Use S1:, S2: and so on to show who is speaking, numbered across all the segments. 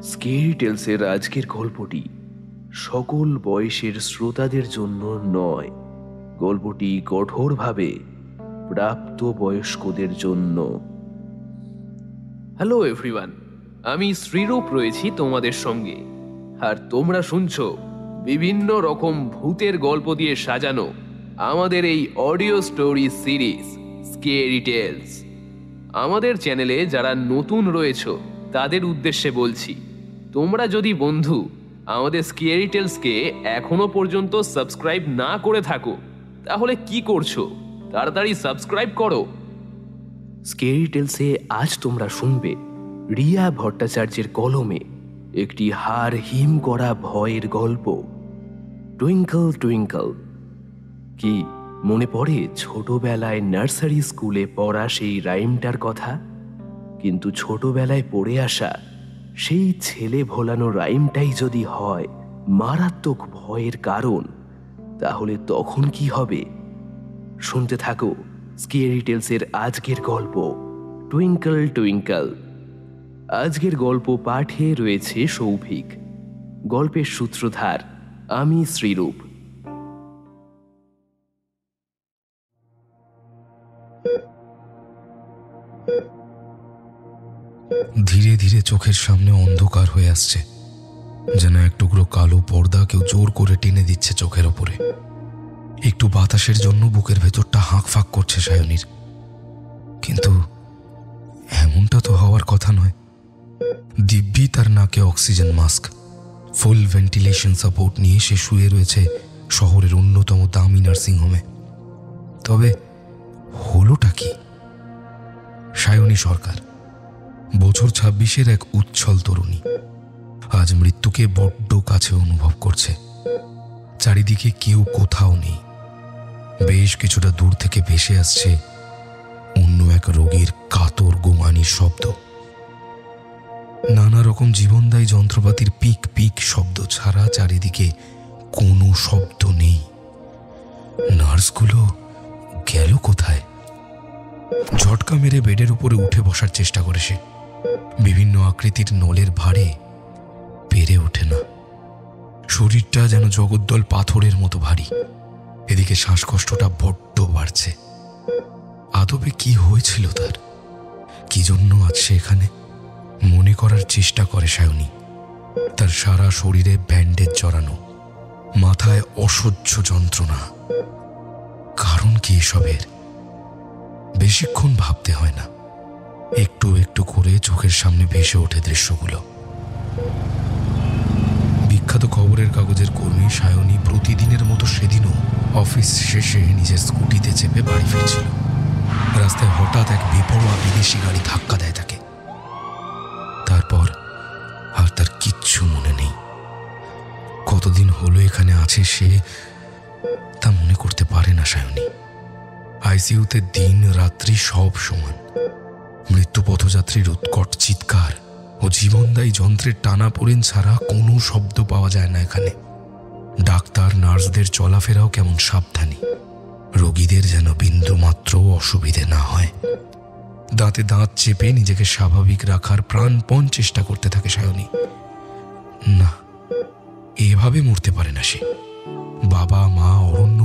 S1: Scary টেলসের আজকের গল্পটি সকল বয়সের শ্রোতাদের জন্য নয়। গল্পটি কঠোরভাবে প্রাপ্তবয়স্কদের জন্য। হ্যালো এভরিওয়ান, আমি শ্রীরূপ রয়েছি তোমাদের সঙ্গে, আর তোমরা শুনছো বিভিন্ন রকম ভূতের গল্প দিয়ে সাজানো আমাদের এই audio story series scary tales. আমাদের চ্যানেলে যারা নতুন রয়েছো তাদের উদ্দেশ্যে বলছি, তোমরা যদি বন্ধু আমাদের স্কেরি টেলসকে এখনো পর্যন্ত সাবস্ক্রাইব না করে থাকো তাহলে কি করছো? তাড়াতাড়ি সাবস্ক্রাইব করো। স্কেরি টেলসে আজ তোমরা শুনবে রিয়া ভট্টাচার্যের কলমে একটি হাড় হিম করা ভয়ের গল্প, টুইঙ্কল টুইঙ্কল। কি মনে পড়ে ছোটবেলায় নার্সারি স্কুলে পড়া সেই রাইমটার কথা? কিন্তু ছোটবেলায় পড়ে আসা সেই ছেলে ভোলানো রাইমটাই যদি হয় মারাত্মক ভয়ের কারণ, তাহলে তখন কি হবে? শুনতে থাকো স্কেরি টেলসের আজকের গল্প টুইঙ্কল টুইঙ্কল। আজকের গল্প পাঠে রয়েছে সৌভিক, গল্পের সূত্রধার আমি শ্রীরূপ।
S2: ধীরে ধীরে চোখের সামনে অন্ধকার হয়ে আসছে, যেন এক টুকরো কালো পর্দা কেউ জোর করে টেনে দিচ্ছে চোখের ওপরে। একটু বাতাসের জন্য বুকের ভেতরটা হাঁকফাঁক করছে সায়নীর, কিন্তু এমনটা তো হওয়ার কথা নয়। দিব্যি তার নাকে অক্সিজেন মাস্ক, ফুল ভেন্টিলেশন সাপোর্ট নিয়ে সে শুয়ে রয়েছে শহরের অন্যতম দামি নার্সিংহোমে। তবে হলোটা কি? সায়নী সরকার, বছর 26-এর এক উচ্ছল তরুণী, আজ মৃত্যুকে বড্ড কাছে অনুভব করছে। চারিদিকে কেউ কোথাও নেই। বেশ কিছুটা দূর থেকে ভেসে আসছে অন্য এক রোগীর কাতর গোঙানির শব্দ। নানা রকম জীবনদায়ী যন্ত্রপাতির পিক পিক শব্দ ছাড়া চারিদিকে কোনো শব্দ নেই। নার্সগুলো গেল কোথায়? ঝটকা মেরে বেডের উপরে উঠে বসার চেষ্টা করে সে। বিভিন্ন আকৃতির নলের ভারে পেরে ওঠে না। শরীরটা যেন জগদ্দল পাথরের মতো ভারী। এদিকে শ্বাসকষ্টটা বড্ড বাড়ছে। আদবে কি হয়েছিল তার? কি জন্য আজ সে এখানে? মনে করার চেষ্টা করে সায়নী। তার সারা শরীরে ব্যান্ডেজ জড়ানো, মাথায় অসহ্য যন্ত্রণা। কারণ কি এসবের? বেশিক্ষণ ভাবতে হয় না, একটু একটু করে চোখের সামনে ভেসে ওঠে দৃশ্যগুলো। বিখ্যাত খবরের কাগজের কর্মী সায়নী প্রতিদিনের মতো সেদিনও অফিস শেষে নিজের স্কুটিতে চেপে বাড়ি ফিরছিল। রাস্তায় হঠাৎ এক বেপরোয়া বিদেশি গাড়ি ধাক্কা দেয় তাকে। তারপর আর তার কিচ্ছু মনে নেই। কতদিন হলো এখানে আছে সে তা মনে করতে পারে না সায়নী। আইসিইউতে দিন রাত্রি সব সমান। মৃত্যু পথযাত্রীর উৎকট চিৎকার ও জীবনদায়ী যন্ত্রের টানাপোড়েন ছাড়া কোনো শব্দ পাওয়া যায় না এখানে। ডাক্তার নার্সদের চলাফেরাও কেমন সাবধানী, রোগীদের যেন বিন্দুমাত্র অসুবিধে না হয়। দাঁতে দাঁত চেপে নিজেকে স্বাভাবিক রাখার প্রাণপণ চেষ্টা করতে থাকে সায়নী। না, এভাবে মরতে পারে না সে। বাবা মা অরণ্য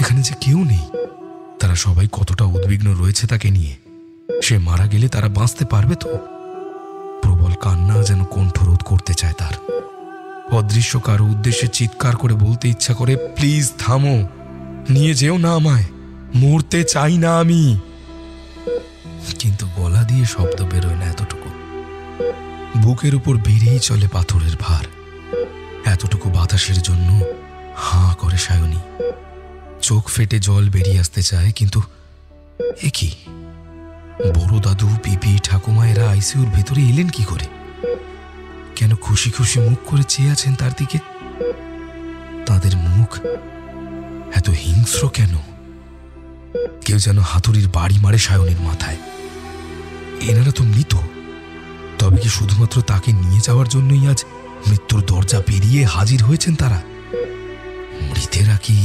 S2: এখানে যে কেউ নেই। তারা সবাই কতটা উদ্বিগ্ন রয়েছে তাকে নিয়ে। সে মারা গেলে তারা বাঁচতে পারবে তো? প্রবল কান্না যেন কণ্ঠরোধ করতে চায় তার। অদৃশ্য কারো উদ্দেশ্যে চিৎকার করে বলতে ইচ্ছা করে, প্লিজ থামো, নিয়ে যেও না আমায়, মরতে চাই না আমি। কিন্তু গলা দিয়ে শব্দ বেরোয় না এতটুকু। বুকের উপর বেড়েই চলে পাথরের ভার। এতটুকু বাতাসের জন্য হাঁ করে সায়নী। চোখ ফেটে জল বেরিয়ে আসতে চায়, কিন্তু এ কি? বড় দাদু, পিপি, ঠাকুমা এরা আইসিইউর ভেতরে এলেন কি করে? কেন খুশি খুশি মুখ করে চেয়ে আছেন তার দিকে? তাদের মুখ এত হিংস্র কেন? কেউ যেন হাতুড়ির বাড়ি মারে সায়নীর মাথায়। এনারা তো মৃত। তবে কি শুধুমাত্র তাকে নিয়ে যাওয়ার জন্যই আজ মৃত্যুর দরজা পেরিয়ে হাজির হয়েছেন তারা? মৃতেরা কি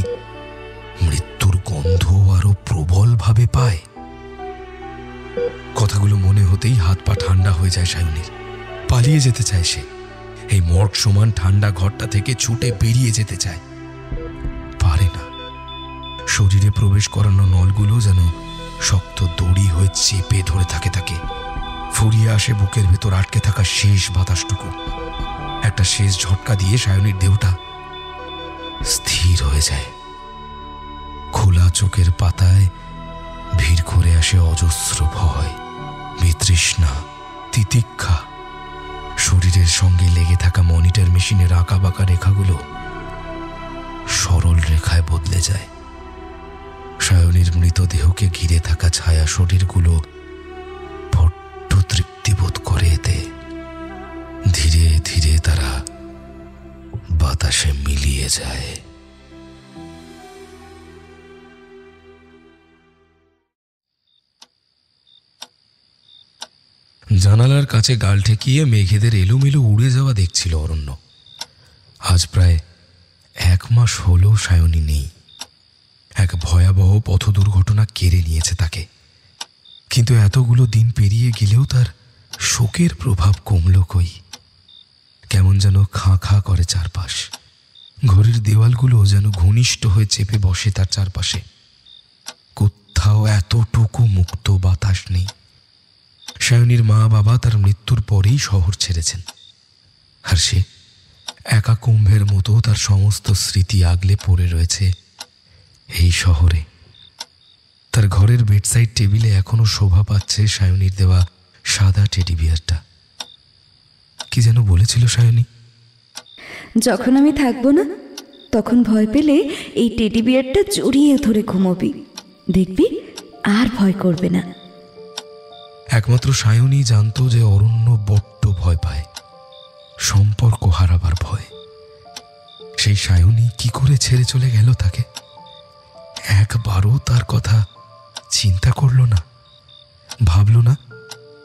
S2: মৃত্যুর গন্ধ আরো প্রবলভাবে পায়? হতেই হাত পা ঠান্ডা হয়ে যায় সায়নীর। পালিয়ে যেতে চায় সে, এই মর্গ সমান ঠান্ডা ঘরটা থেকে ছুটে বেরিয়ে যেতে চায়, পারে না। শরীরে প্রবেশ করানো নলগুলো যেন শক্ত দড়ি হয়ে চেপে ধরে থাকে তাকে। ফুরিয়ে আসে বুকের ভেতর আটকে থাকা শেষ বাতাসটুকু। একটা শেষ ঝটকা দিয়ে সায়নীর দেহটা স্থির হয়ে যায়। খোলা চোখের পাতায় ভিড় করে আসে অজস্র ভয়, বিতৃষ্ণা, তিতিক্ষা। শরীরের সঙ্গে লেগে থাকা মনিটর মেশিনের আঁকা বাঁকা রেখাগুলো সরল রেখায় বদলে যায়। সায়নীর মৃতদেহকে ঘিরে থাকা ছায়া শরীরগুলো বড্ড তৃপ্তিবোধ করে এতে। ধীরে ধীরে তারা বাতাসে মিলিয়ে যায়। জানালার কাছে গাল ঠেকিয়ে মেঘেদের এলোমেলো উড়ে যাওয়া দেখছিল অরণ্য। আজ প্রায় 1 মাস হলো সায়নী নেই। এক ভয়াবহ পথ দুর্ঘটনা কেড়ে নিয়েছে তাকে। কিন্তু এতগুলো দিন পেরিয়ে গেলেও তার শোকের প্রভাব কমল কই। কেমন যেন খাঁ খাঁ করে চারপাশ। ঘরের দেওয়ালগুলো যেন ঘনিষ্ঠ হয়ে চেপে বসে তার চারপাশে। কোথাও এতটুকু মুক্ত বাতাস নেই। সায়নীর মা বাবা তার মৃত্যুর পরেই শহর ছেড়েছেন, আর সে একা কুম্ভের মতো তার সমস্ত স্মৃতি আগলে পড়ে রয়েছে এই শহরে। তার ঘরের বেডসাইড টেবিলে এখনো শোভা পাচ্ছে সায়নীর দেওয়া সাদা টেডি বিয়ারটা। কি যেন বলেছিল সায়নী?
S3: যখন আমি থাকবো না তখন ভয় পেলে এই টেডি বিয়ারটা জড়িয়ে ধরে ঘুমোবি, দেখবি আর ভয় করবে না।
S2: একমাত্র সায়নী জানতো যে অরণ্য বড্ড ভয় পায়, সম্পর্ক হারাবার ভয়। সেই সায়নী কি করে ছেড়ে চলে গেল তাকে? একবারও তার কথা চিন্তা করল না, ভাবল না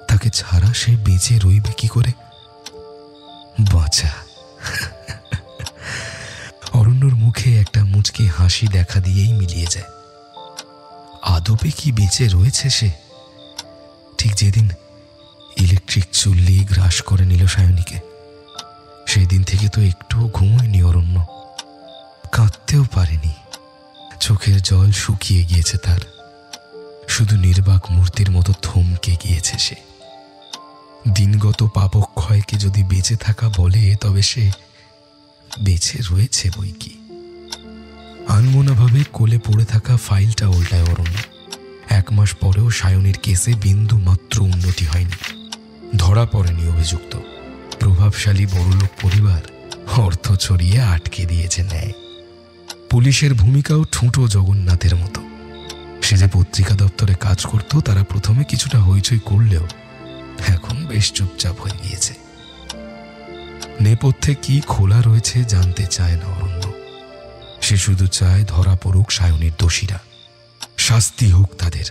S2: তাকে ছাড়া সে বেঁচে রইবে কি করে? বাঁচা। অরণ্যর মুখে একটা মুচকি হাসি দেখা দিয়েই মিলিয়ে যায়। আদপে কি বেঁচে রয়েছে সে? ঠিক যেদিন ইলেকট্রিক চুল্লি গ্রাস করে নিল সায়নীকে, সেই দিন থেকে তো একটুও ঘুমোয়নি অরণ্য। কাঁদতেও পারেনি, চোখের জল শুকিয়ে গিয়েছে তার। শুধু নির্বাক মূর্তির মতো থমকে গিয়েছে সে। দিনগত পাপক্ষয়কে যদি বেঁচে থাকা বলে তবে সে বেঁচে রয়েছে বই কি। আনমনাভাবে কোলে পড়ে থাকা ফাইলটা উল্টায় অরণ্য। 1 মাস পরেও সায়নীর কেসে বিন্দু মাত্র উন্নতি হয়নি। ধরা পড়েনি অভিযুক্ত। প্রভাবশালী বড়লোক পরিবার অর্থ ছড়িয়ে আটকে দিয়েছে ন্যায়। পুলিশের ভূমিকাও ঠুঁটো জগন্নাথের মতো। সে যে পত্রিকা দপ্তরে কাজ করত, তারা প্রথমে কিছুটা হইচই করলেও এখন বেশ চুপচাপ হয়ে গিয়েছে। নেপথ্যে কি খোলা রয়েছে জানতে চায় না অরণ্য। সে শুধু চায় ধরা পড়ুক সায়নীর দোষীরা, শাস্তি হোক তাদের।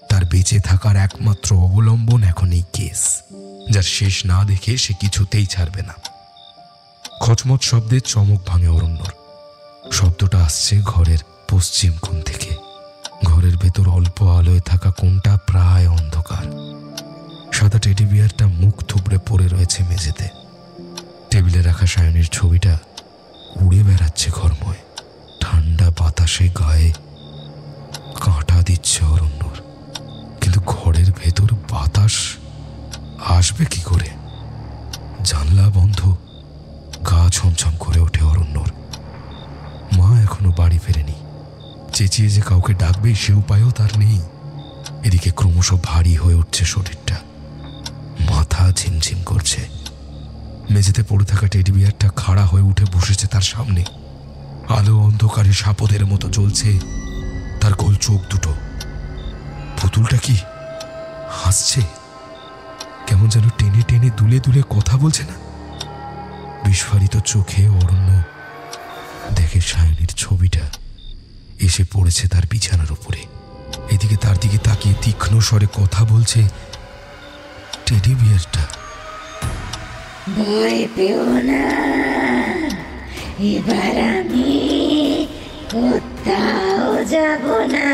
S2: তার বেঁচে থাকার একমাত্র অবলম্বন এখন এই কেস, যার শেষ না দেখে সে কিছুতেই ছাড়বে না। খচমচ শব্দে চমক ভাঙে অরণ্যর। শব্দটা আসছে ঘরের পশ্চিম কোণ থেকে। ঘরের ভেতর অল্প আলোয় থাকা কোণটা প্রায় অন্ধকার। সাদা টেডি বিয়ারটা মুখ থুবড়ে পড়ে রয়েছে মেঝেতে। টেবিলে রাখা সায়নীর ছবিটা উড়ে বেড়াচ্ছে ঘরময়। ঠান্ডা বাতাসে গায়ে কাঁটা দিচ্ছে অরণ্যর। কিন্তু ঘরের ভেতর বাতাস আসবে কি করে? জানলা বন্ধ। গা ছমছম করে ওঠে অরণ্যর। মা এখনো বাড়ি ফেরেনি। চেঁচিয়ে যে কাউকে ডাকবে সে উপায়ও তার নেই। এদিকে ক্রমশ ভারী হয়ে উঠছে শরীরটা, মাথা ঝিমঝিম করছে। মেঝেতে পড়ে থাকা টেডি বিয়ারটা খাড়া হয়ে উঠে বসেছে তার সামনে। আলো অন্ধকারে সাপদের মতো জ্বলছে তার গোল চোখ দুটো। পুতুলটা কি হাসছে? কেমন যেন টেনে টেনে দুলে দুলে কথা বলছে না? বিস্ফারিত চোখে অরণ্য দেখে সায়নীর ছবিটা এসে পড়েছে তার বিছানার উপরে। এদিকে তার দিকে তাকিয়ে তীক্ষ্ণ স্বরে কথা বলছে টেডি বিয়ারটা।
S4: ভয় পেও না, এবার আমি কোথাও যাব না।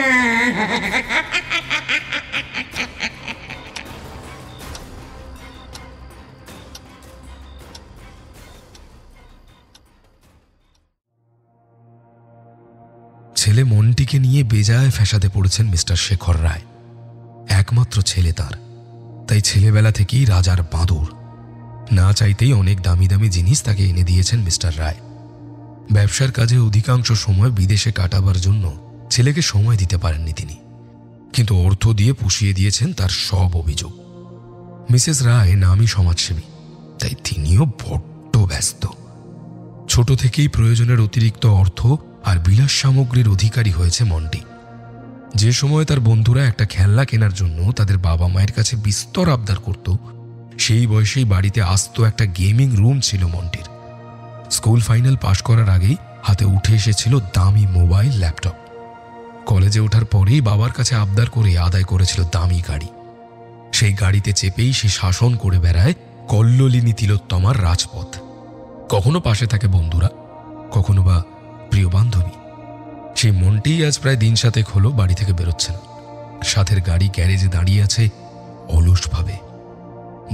S2: বেজায় ফ্যাসাদে পড়েছেন মিস্টার শেখর রায়। একমাত্র ছেলে তার, তাই ছেলেবেলা থেকেই রাজার বাঁদর। না চাইতেই অনেক দামি দামি জিনিস তাকে এনে দিয়েছেন মিস্টার রায়। ব্যবসার কাজে অধিকাংশ সময় বিদেশে কাটাবার জন্য ছেলেকে সময় দিতে পারেননি তিনি, কিন্তু অর্থ দিয়ে পুষিয়ে দিয়েছেন তার সব অভিযোগ। মিসেস রায় নামই সমাজসেবী, তাই তিনিও বড্ড ব্যস্ত। ছোট থেকেই প্রয়োজনের অতিরিক্ত অর্থ আর বিলাস সামগ্রীর অধিকারী হয়েছে মন্টি। যে সময় তার বন্ধুরা একটা খেলনা কেনার জন্য তাদের বাবা মায়ের কাছে বিস্তর আবদার করত, সেই বয়সেই বাড়িতে আস্ত একটা গেমিং রুম ছিল মন্টির। স্কুল ফাইনাল পাশ করার আগেই হাতে উঠে এসেছিল দামি মোবাইল, ল্যাপটপ। কলেজে ওঠার পরেই বাবার কাছে আবদার করে আদায় করেছিল দামি গাড়ি। সেই গাড়িতে চেপেই সে শাসন করে বেড়ায় কল্লোলিনী তিলোত্তমার রাজপথ। কখনো পাশে থাকে বন্ধুরা, কখনো বা প্রিয় বান্ধবী। সেই মনটিই আজ প্রায় দিন 7 হলো বাড়ি থেকে বেরোচ্ছে না। সাথের গাড়ি গ্যারেজে দাঁড়িয়ে আছে অলসভাবে।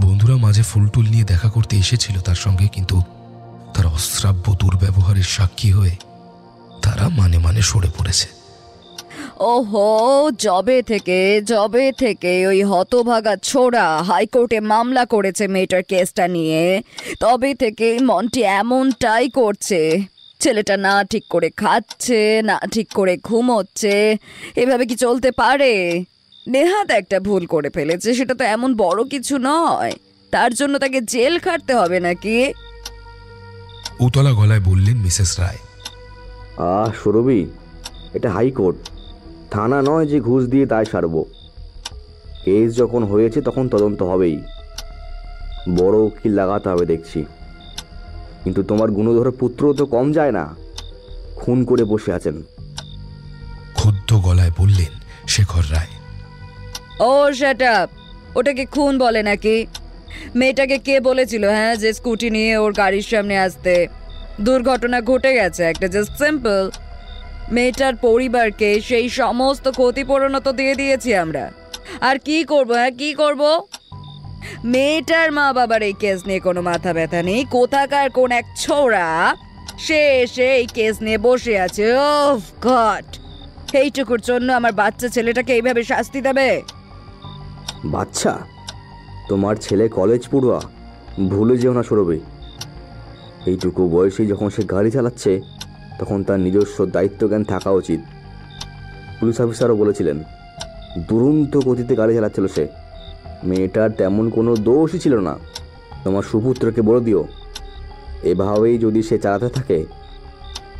S2: বন্ধুরা মাঝে ফুলটুল নিয়ে দেখা করতে এসেছিল তার সঙ্গে, কিন্তু তার অশ্রাব্য দুর্ব্যবহারের সাক্ষী হয়ে তারা মানে মানে সরে পড়েছে।
S3: ওহো, জবে থেকে ওই হতভাগা ছোড়া হাইকোর্টে মামলা করেছে মেয়েটার কেসটা নিয়ে, তবে থেকে মন্টি এমনটাই করছে। ছেলেটা না ঠিক করে খাচ্ছে, না ঠিক করে ঘুমোচ্ছে। এভাবে কি চলতে পারে? নেহাত একটা ভুল করে ফেলেছে, সেটা তো এমন বড় কিছু নয়, তার জন্য তাকে জেল খাটতে হবে নাকি?
S2: উতলা গলায় বললেন মিসেস রায়।
S5: সুরভি, এটা হাইকোর্ট, থানা নয় যে ঘুষ দিয়ে তাই সারব। কেস যখন হয়েছে তখন তদন্ত হবেই, বড় উকিল লাগাতে হবে দেখছি। কিন্তু তোমার গুণধর পুত্র তো কম যায় না, খুন করে বসে আছেন।
S2: ক্ষুব্ধ গলায় বললেন শেখর রায়।
S3: ও শাট আপ! ওটাকে খুন বলে নাকি? মেয়েটাকে কে বলেছিল হ্যাঁ যে স্কুটি নিয়ে ওর গাড়ির সামনে আসতে? দুর্ঘটনা ঘটে গেছে একটা, জাস্ট সিম্পল। মেয়েটার পরিবারকে সেই সমস্ত ক্ষতিপূরণ তো দিয়ে দিয়েছি আমরা। আর কি করব? কি করব? মেয়েটার মা বাবার এই কেস নিয়ে কোনো মাথা ব্যথা নেই। কোথাকার কোন এক ছোড়া সে এসে এই কেস নিয়ে বসে আছে। ওহ গড! এইটুকুর জন্য আমার বাচ্চা ছেলেটাকে এইভাবে শাস্তি দেবে?
S5: বাচ্চা? তোমার ছেলে কলেজ পড়ুয়া, ভুলে যেও না সুরভি। এইটুকু বয়সে যখন সে গাড়ি চালাচ্ছে তখন তার নিজস্ব দায়িত্বজ্ঞান থাকা উচিত। পুলিশ অফিসারও বলেছিলেন দুরন্ত গতিতে গাড়ি চালাচ্ছিল সে। মেয়েটার তেমন কোনো দোষই ছিল না। তোমার সুপুত্রকে বলে দিও, এভাবেই যদি সে চালাতে থাকে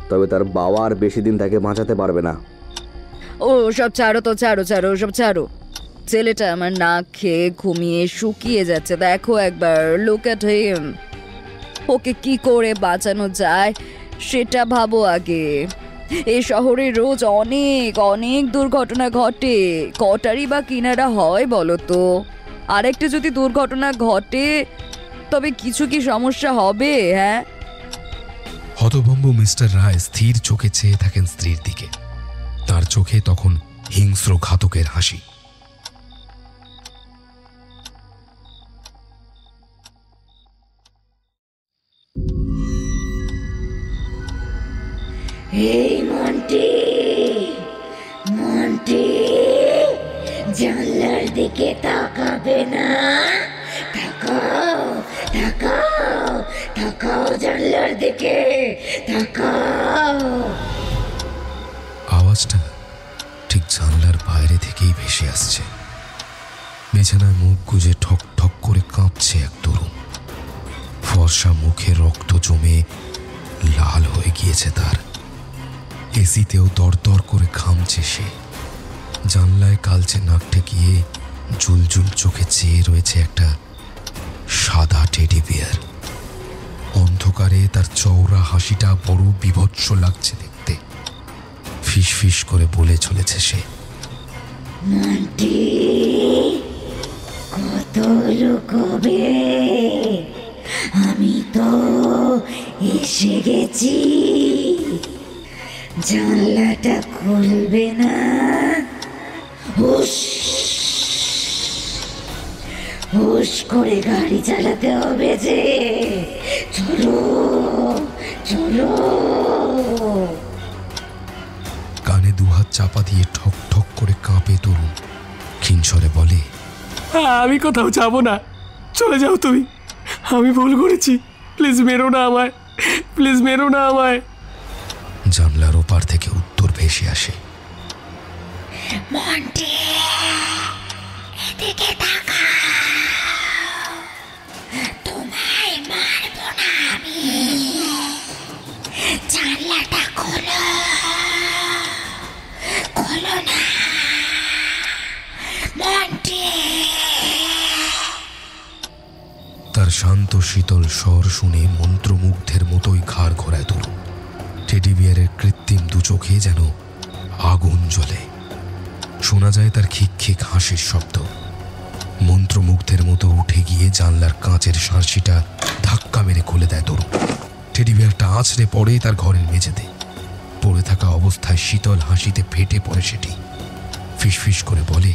S5: তবে তার বাবা আর বেশি দিন তাকে বাঁচাতে পারবে না।
S3: ও সব ছাড়ো তো, ছাড়ো সব ছাড়ো। ছেলেটা আমার নাক খেয়ে ঘুমিয়ে শুকিয়ে যাচ্ছে, দেখো একবার, লুক অ্যাট হিম। ওকে কি করে বাঁচানো যায় সেটা ভাবো আগে। এই শহরে রোজ অনেক দুর্ঘটনা ঘটে, কটারই বা কিনারা হয় বলো তো? আরেকটা যদি দুর্ঘটনা ঘটে তবে কিছু কি সমস্যা হবে? হ্যাঁ,
S2: হতভম্ব মিস্টার রায় স্থির চোখে চেয়ে থাকেন স্ত্রীর দিকে। তার চোখে তখন হিংস্র ঘাতকের হাসি।
S4: এই মন্টি, জানলার দিকে তাকাবে না। তাকাও জানলার দিকে, তাকাও।
S2: আওয়াজটা ঠিক জানলার বাইরে থেকেই ভেসে আসছে। বিছানায় মুখ গুজে ঠক ঠক করে কাঁপছে এক তরুণ। ফর্সা মুখে রক্ত জমে লাল হয়ে গিয়েছে তার। এসিতেও দরদর করে ঘামছে সে। জানলায় কালচে নাক ঠেকিয়ে জুলজুল চোখে চেয়ে রয়েছে একটা সাদা টেডি বিয়ার। অন্ধকারে তার চওড়া হাসিটা বড় বিভৎস লাগছে দেখতে। ফিস ফিস করে বলে চলেছে সে,
S4: মন্টি, কত লুকোবে? আমি তো এসে গেছি। জানলাটা খুলবে না? হুশ করে গাড়ি চালাতে হবে যে। চলো।
S2: কানে দুহাত চাপা দিয়ে ঠক ঠক করে কাঁপে তরুণ। ক্ষীণস্বরে বলে,
S6: আমি কোথাও যাব না, চলে যাও তুমি, আমি ভুল করেছি, প্লিজ মেরো না আমায়, প্লিজ মেরো না আমায়।
S2: জানলার ওপার থেকে উত্তর ভেসে আসে,
S4: মন্টি, এদিকে তাকাও, তোমায় মারবো না আমি, জানলাটা খোলো, খোলো না মন্টি।
S2: তার শান্ত শীতল স্বর শুনে মন্ত্রমুগ্ধের মতোই ঘাড় ঘোরায় তরুণ। টেডি বিয়ারের কৃত্রিম দু চোখে যেন আগুন জ্বলে। শোনা যায় তার খিক খিক হাসির শব্দ। মন্ত্রমুগ্ধের মতো উঠে গিয়ে জানলার কাঁচের সাঁড়শিটা ধাক্কা মেরে খুলে দেয় তরুণ। টেডি বিয়ারটা আছড়ে পড়ে তার ঘরের মেঝেতে। পড়ে থাকা অবস্থায় শীতল হাসিতে ফেটে পড়ে সেটি। ফিসফিস করে বলে,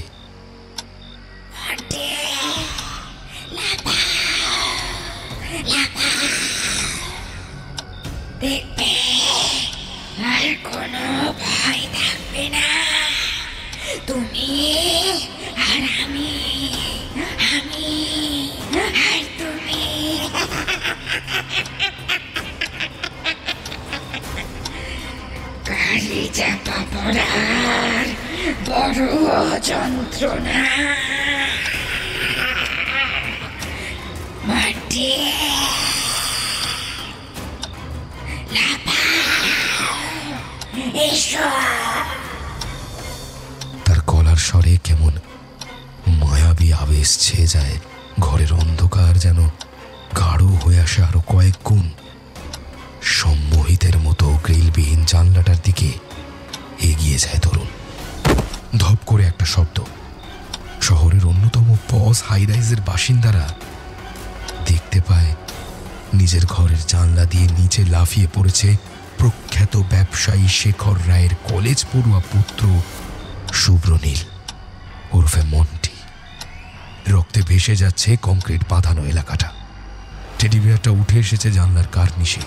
S4: দেখবে আর কোনো ভয় থাকবে না, তুমি আর আমি আর তুমি। গাড়ি চাপা পড়ার বড় যন্ত্রণা মাটি।
S2: তার গলার স্বরে কেমন মায়াবী আবেশ ছেয়ে যায়। ঘরের অন্ধকার যেন গাঢ় হয়ে আসে আরো কয়েক গুণ। সম্মোহিতের মতো গ্রিলবিহীন জানলাটার দিকে এগিয়ে যায় তরুণ। ধপ করে একটা শব্দ। শহরের অন্যতম পজ হাইরাইজের বাসিন্দারা দেখতে পায় নিজের ঘরের জানলা দিয়ে নিচে লাফিয়ে পড়েছে প্রখ্যাত ব্যবসায়ী শেখর রায়ের কলেজ পড়ুয়া পুত্র শুভ্রনীল ওরফে মন্টি। রক্তে ভেসে যাচ্ছে কংক্রিট বাঁধানো এলাকাটা। টেডি বিয়ারটা উঠে এসেছে জানলার কার্নিশে।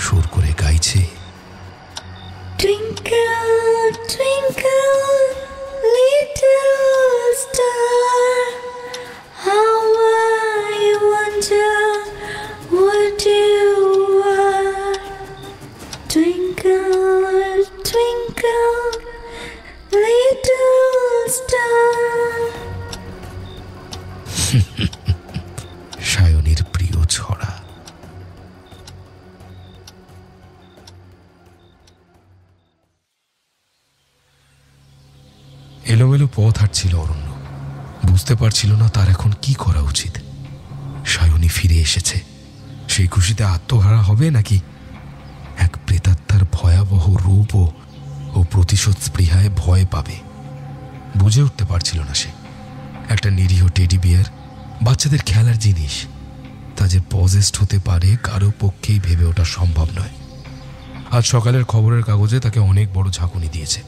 S2: সুর করে গাইছে,
S4: Twinkle, twinkle, little star, how I wonder what you are. Twinkle, twinkle, little star.
S2: সায়নীর প্রিয় ছড়া। এলোমেলো পথ হাঁটছিল অরণ্য। বুঝতে পারছিল না তার এখন কি করা উচিত। সায়নী ফিরে এসেছে। সেই খুশিতে আত্মহারা হবে নাকি এক প্রেতাত্মার ভয়াবহ রূপ ও প্রতিশোধ স্পৃহায় ভয় পাবে বুঝে উঠতে পারছিল না সে। একটা নিরীহ টেডি বিয়ার, বাচ্চাদের খেলার জিনিস, তা যে পজেস্ট হতে পারে কারো পক্ষেই ভেবে ওঠা সম্ভব নয়। আজ সকালের খবরের কাগজে তাকে অনেক বড় ঝাঁকুনি দিয়েছে।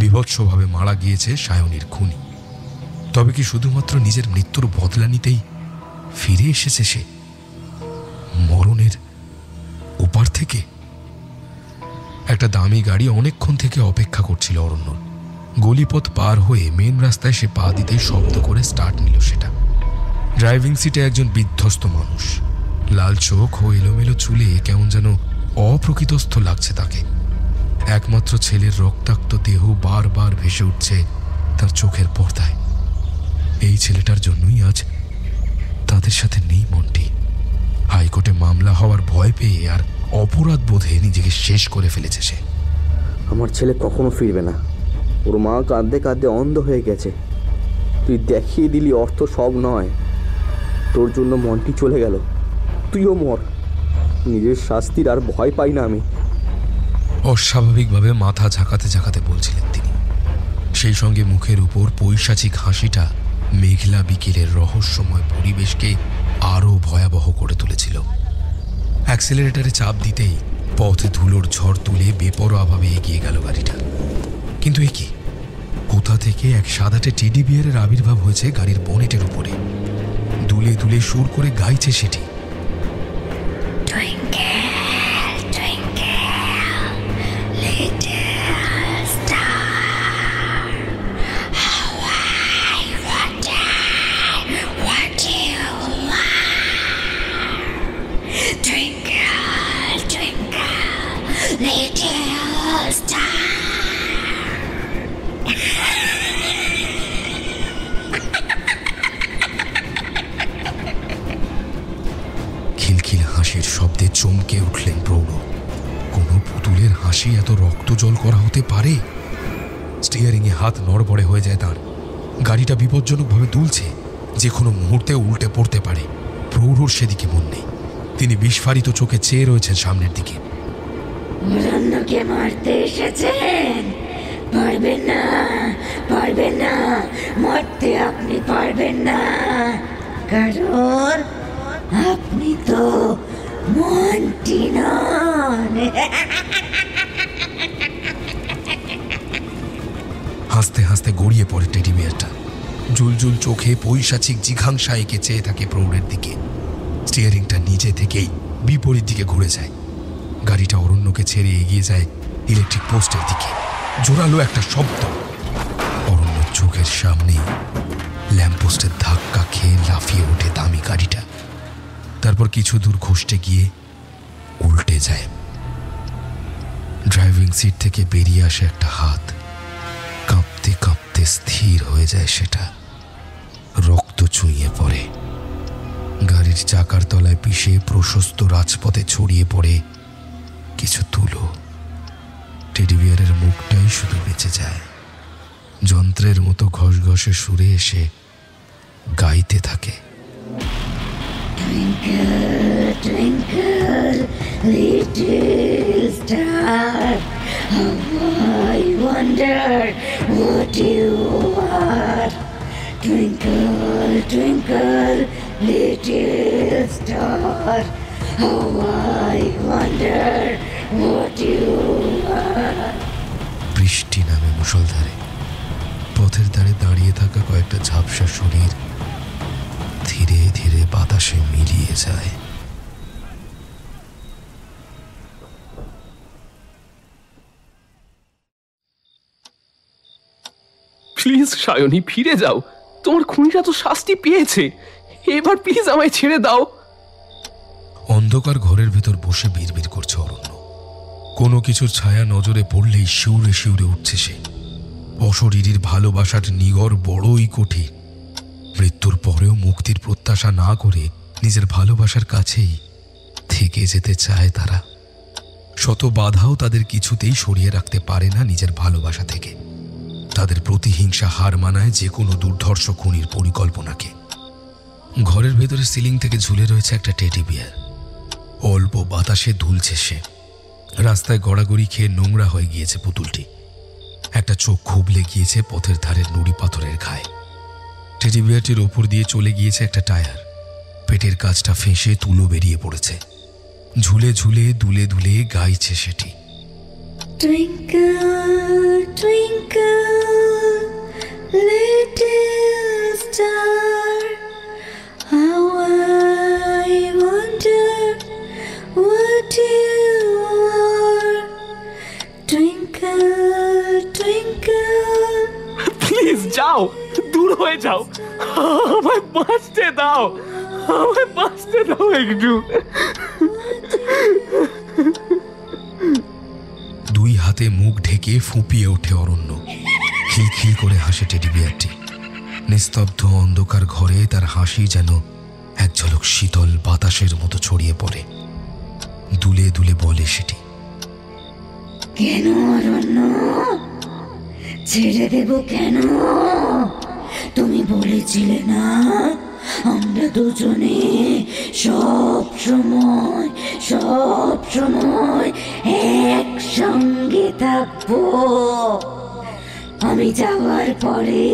S2: বিভৎসভাবে মারা গিয়েছে সায়নীর খুনি। তবে কি শুধুমাত্র নিজের মৃত্যুর বদলা নিতেই ফিরে এসেছে সে মরণের ওপার থেকে? একটা দামি গাড়ি অনেকক্ষণ থেকে অপেক্ষা করছিল অরণ্য। গলিপথ পার হয়ে মেন রাস্তায় সে পা দিতেই শব্দ করে স্টার্ট নিল সেটা। ড্রাইভিং সিটে একজন বিধ্বস্ত মানুষ। লাল চোখ ও এলোমেলো চুলে কেমন যেন অপ্রকৃতস্থ লাগছে তাকে। একমাত্র ছেলের রক্তাক্ত দেহ বারবার ভেসে উঠছে তার চোখের পর্দায়। এই ছেলেটার জন্যই আজ তাদের সাথে নেই মন্টি। হাইকোর্টে মামলা হওয়ার ভয় পেয়ে আর অপরাধ বোধে নিজেকে শেষ করে ফেলেছে সে।
S5: আমার ছেলে কখনো ফিরবে না। ওর মা কাঁদতে কাঁদতে অন্ধ হয়ে গেছে। তুই দেখিয়ে দিলি অর্থ সব নয়। তোর জন্য মন্টি চলে গেল, তুইও মর। নিজের শাস্তির আর ভয় পাই না আমি।
S2: অস্বাভাবিকভাবে মাথা ঝাঁকাতে ঝাঁকাতে বলছিলেন তিনি। সেই সঙ্গে মুখের উপর পৈশাচিক হাসিটা মেঘলা বিকেলের রহস্যময় পরিবেশকে আরও ভয়াবহ করে তুলেছিল। অ্যাক্সেলারেটারে চাপ দিতেই পথে ধুলোর ঝড় তুলে বেপরোয়াভাবে এগিয়ে গেল গাড়িটা। কিন্তু এ কি? কোথা থেকে এক সাদাটে টেডি বিয়ারের আবির্ভাব হয়েছে গাড়ির বনেটের উপরে। দুলে দুলে সুর করে গাইছে সেটি।
S4: Twinkle, twinkle, little star.
S2: অনায়াসে এত রক্ত জল করা হতে পারে? স্টিয়ারিংয়ে হাত নড়বড়ে হয়ে যায় তার। গাড়িটা বিপজ্জনকভাবে দুলছে, যে কোনো মুহূর্তে উল্টে পড়তে পারে। প্রৌঢ়র সেদিকে মন নেই। তিনি বিস্ফারিত চোখে চেয়ে রয়েছেন সামনের দিকে।
S4: অরণ্যকে মারতে এসেছেন? পারবেন না, পারবেন না, মারতে আপনি পারবেন না, কারণ আপনি তো মন্টি নন।
S2: হাসতে হাসতে গড়িয়ে পড়ে টেডি বিয়ারটা। জুলজুল চোখে পৈশাচিক জিঘাংসা এঁকে চেয়ে থাকে প্রৌঢ়ের দিকে। স্টিয়ারিংটা নিজে থেকেই বিপরীত দিকে ঘুরে যায়। গাড়িটা অরণ্যকে ছেড়ে এগিয়ে যায় ইলেকট্রিক পোস্টের দিকে। জোরালো একটা শব্দ। অরণ্যর চোখের সামনে ল্যাম্পপোস্টের ধাক্কা খেয়ে লাফিয়ে ওঠে দামি গাড়িটা। তারপর কিছু দূর ঘষতে গিয়ে উল্টে যায়। ড্রাইভিং সিট থেকে বেরিয়ে আসে একটা হাত। কাঁপতে কাঁপতে স্থির হয়ে যায় সেটা। রক্ত চুইয়ে পড়ে। গাড়ির চাকার তলায় পিষে প্রশস্ত রাজপথে ছড়িয়ে পড়ে কিছু তুলো। টেডি বিয়ারের মুখটাই শুধু বেঁচে যায়। যন্ত্রের মতো ঘষঘষে সুরে এসে গাইতে থাকে।
S4: Twinkle, twinkle, little star, how I wonder what you are. Twinkle, twinkle, little star, how I wonder what you are.
S2: বৃষ্টি নামে মুষলধারে। পথের ধারে দাঁড়িয়ে থাকা কয়েকটা ঝাপসা শরীর ধীরে ধীরে বাতাসে মিলিয়ে যায়।
S1: প্লিজ সায়নী, ফিরে যাও। তোমার খুনিরা তো শাস্তি পেয়েছে, এবার প্লিজ আমায় ছেড়ে দাও।
S2: অন্ধকার ঘরের ভেতর বসে বিড়বিড় করছে অরণ্য। কোনো কিছুর ছায়া নজরে পড়লেই শিউরে শিউরে উঠছে সে। অশরীরীর ভালোবাসার নিগড় বড়ই কঠিন। মৃত্যুর পরেও মুক্তির প্রত্যাশা না করে নিজের ভালোবাসার কাছেই থেকে যেতে চায় তারা। শত বাধাও তাদের কিছুতেই সরিয়ে রাখতে পারে না নিজের ভালোবাসা থেকে। তাদের প্রতিহিংসা হার মানায় যে কোনো দুর্ধর্ষ খুনির পরিকল্পনাকে। ঘরের ভেতরে সিলিং থেকে ঝুলে রয়েছে একটা টেডি বিয়ার। অল্প বাতাসে দুলছে সে। রাস্তায় গড়াগড়ি খেয়ে নোংরা হয়ে গিয়েছে পুতুলটি। একটা চোখ খুবলে গিয়েছে পথের ধারের নুড়ি পাথরের ঘায়ে। টেডি বিয়ারটির ওপর দিয়ে চলে গিয়েছে একটা টায়ার। পেটের কাজটা ফেঁসে তুলো বেরিয়ে পড়েছে। ঝুলে ঝুলে দুলে দুলে গাইছে সেটি।
S4: Twinkle, twinkle, little star, how I wonder what you are. Twinkle, twinkle.
S1: Please যাও, দূর হয়ে যাও, আমায় বাঁচতে দাও, আমায় বাঁচতে দাও একটু।
S2: দুই হাতে মুখ ঢেকে ফুঁপিয়ে ওঠে অরণ্য। খিলখিল করে হাসে টেডি বিয়ারটি। নিস্তব্ধ অন্ধকার ঘরে তার হাসি যেন এক ঝলক শীতল বাতাসের মতো ছড়িয়ে পড়ে। দুলে দুলে বলে সেটি।
S4: কেন অরণ্য? ছেড়ে দেব কেন? তুমি বলেছিলে না আমরা দুজনে সব সময় একসঙ্গে থাকবো। আমি যাওয়ার পরে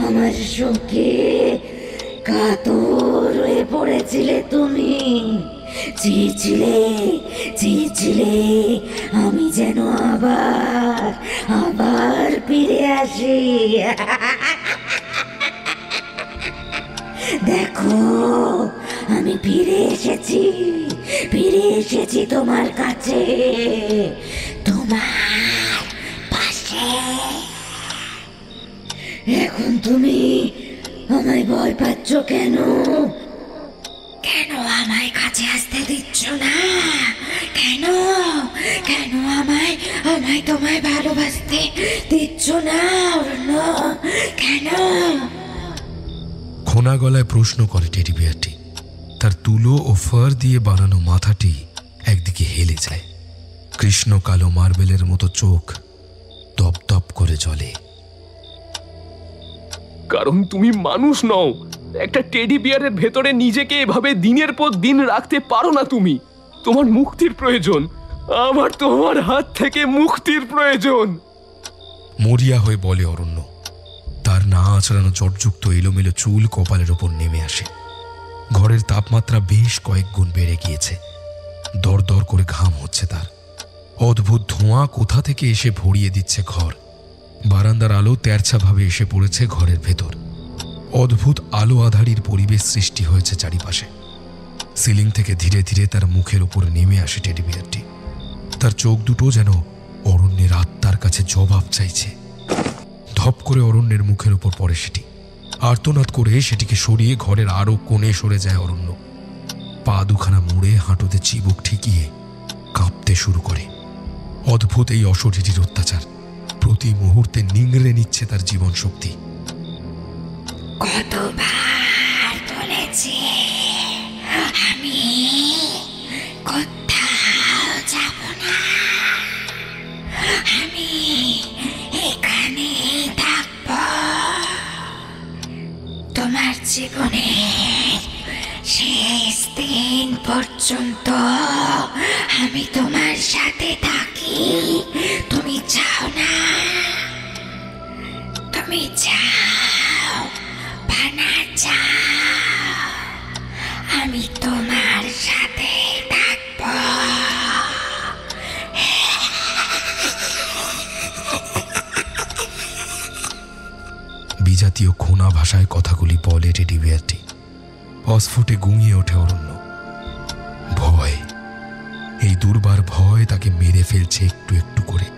S4: আমার শোকে কাতর হয়ে পড়েছিলে তুমি। চেয়েছিলে আমি যেন আবার ফিরে আসি। দেখো, আমি ফিরে এসেছি তোমার কাছে, তোমার পাশে। এখন তুমি আমায় ভয় পাচ্ছ কেন? কেন আমায় কাছে আসতে দিচ্ছ না? কেন আমায় তোমায় ভালোবাসতে দিচ্ছ না অরণ্য? কেন?
S2: খোনা গলায় প্রশ্ন করে টেডি বিয়ারটি। তার তুলো ও ফার দিয়ে বানানো মাথাটি একদিকে হেলে যায়। কৃষ্ণ কালো মার্বেলের মতো চোখ দপদপ করে জ্বলে।
S1: কারণ তুমি মানুষ নও। একটা টেডি বিয়ারের ভেতরে নিজেকে এভাবে দিনের পর দিন রাখতে পারো না তুমি। তোমার মুক্তির প্রয়োজন। আমার তোমার হাত থেকে মুক্তির প্রয়োজন।
S2: মরিয়া হয়ে বলে অরণ্য। তার না আঁচড়ানো জটযুক্ত এলোমেলো চুল কপালের ওপর নেমে আসে। ঘরের তাপমাত্রা বেশ কয়েক গুণ বেড়ে গিয়েছে। দরদর করে ঘাম হচ্ছে তার। অদ্ভুত ধোঁয়া কোথা থেকে এসে ভরিয়ে দিচ্ছে ঘর। বারান্দার আলো তেরছাভাবে এসে পড়েছে ঘরের ভেতর। অদ্ভুত আলো আধারির পরিবেশ সৃষ্টি হয়েছে চারিপাশে। সিলিং থেকে ধীরে ধীরে তার মুখের উপর নেমে আসে টেডি বিয়ারটি। তার চোখ দুটো যেন অরণ্যের আত্মার কাছে জবাব চাইছে। ধপ করে অরণ্যের মুখের উপর পড়ে সেটি। আর্তনাদ করে সেটিকে সরিয়ে ঘরের আরো কোণে সরে যায় অরণ্য। পা দুখানা মুড়ে হাঁটুতে চিবুক ঠেকিয়ে কাঁপতে শুরু করে। অদ্ভুত এই অশরীরীর অত্যাচার প্রতি মুহূর্তে নিংড়ে নিচ্ছে তার জীবন শক্তি।
S4: কতবার বলেছি আমি কোথাও যাব না, আমি এখানেই থাকব। তোমার জীবনের শেষ দিন পর্যন্ত আমি তোমার সাথে থাকি। তুমি চাও না? তুমি চাও বা না চাও, আমি তোমার সাথে থাকব।
S2: বিজাতীয় খোনা ভাষায় কথাগুলি বলে টেডি বিয়ারটি। অস্ফুটে গুঙিয়ে ওঠে অরণ্য। ভয়, এই দুর্বার ভয় তাকে মেরে ফেলছে একটু একটু করে।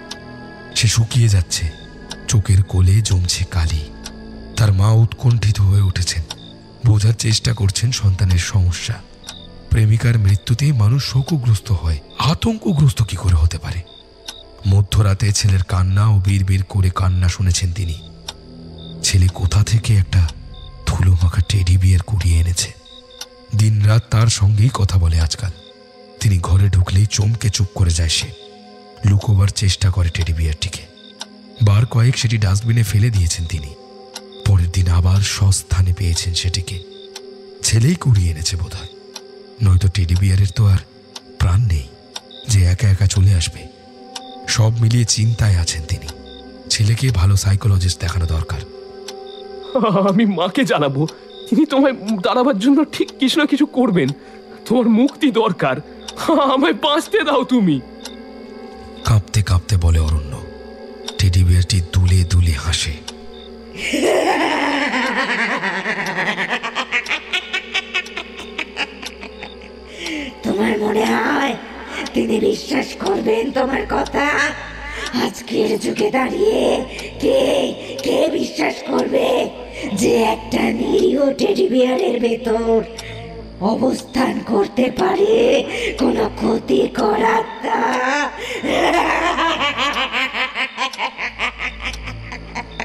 S2: সে শুকিয়ে যাচ্ছে, চোখের কোলে জমছে কালি। তার মা উৎকণ্ঠিত হয়ে উঠেছেন, বোঝার চেষ্টা করছেন সন্তানের সমস্যা। প্রেমিকার মৃত্যুতে মানুষ শোকগ্রস্ত হয়, আতঙ্কগ্রস্ত কি করে হতে পারে? মধ্যরাতে ছেলের কান্না ও বিড়বিড় করে কান্না শুনেছেন তিনি। ছেলে কোথা থেকে একটা ধুলো মাখা টেডি বিয়ার কুড়িয়ে এনেছে। দিনরাত তার সঙ্গেই কথা বলে আজকাল। তিনি ঘরে ঢুকলেই চমকে চুপ করে যায় সে। লুকোবার চেষ্টা করে টেডি বিয়ারটিকে। বার কয়েক সেটি ডাস্টবিনে ফেলে দিয়েছেন তিনি। পরের দিন আবার সস্থানে পেয়েছেন সেটিকে। ছেলেই কুড়িয়ে এনেছে বোধহয়, নয়তো টেডি বিয়ারের তো আর প্রাণ নেই যে একা একা চলে আসবে। সব মিলিয়ে চিন্তায় আছেন তিনি। ছেলেকে ভালো সাইকোলজিস্ট দেখানো দরকার।
S1: আমি মাকে জানাবো, তিনি তোমায় দাঁড়াবার জন্য ঠিক কিছু না কিছু করবেন। তোমার মুক্তি দরকার, আমায় বাঁচতে দাও তুমি।
S2: কাঁপতে কাঁপতে বলে অরণ্য। টেডি বিয়ারটি দুলে দুলে হাসে।
S4: তোমার মনে হয় তিনি বিশ্বাস করবেন তোমার কথা? আজকের যুগে দাঁড়িয়ে কে কে বিশ্বাস করবে যে একটা নিরীহ টেডি বিয়ারের ভেতর অবস্থান করতে পারে কোনো ক্ষতিকর আত্মা?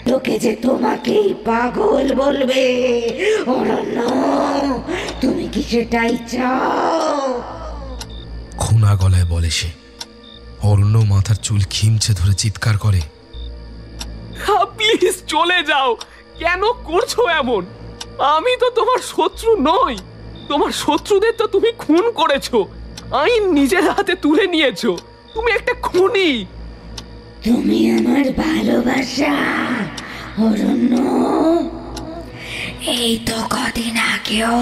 S4: লোকে যে তোমাকেই পাগল বলবে। অরণ্য, তুমি কি সেটাই চাও?
S2: খোনা গলায় বলে সে। অরণ্য মাথার চুল খিমচে ধরে চিৎকার করে,
S1: প্লিজ চলে যাও। কেন করছো এমন? আমি তো তোমার শত্রু নই। তোমার শত্রুদের তো তুমি খুন করেছো, আইন নিজের হাতে তুলে নিয়েছো। তুমি একটা খুনি।
S4: তুমি আমার ভালোবাসা অরণ্য। এই তো কদিন আগেও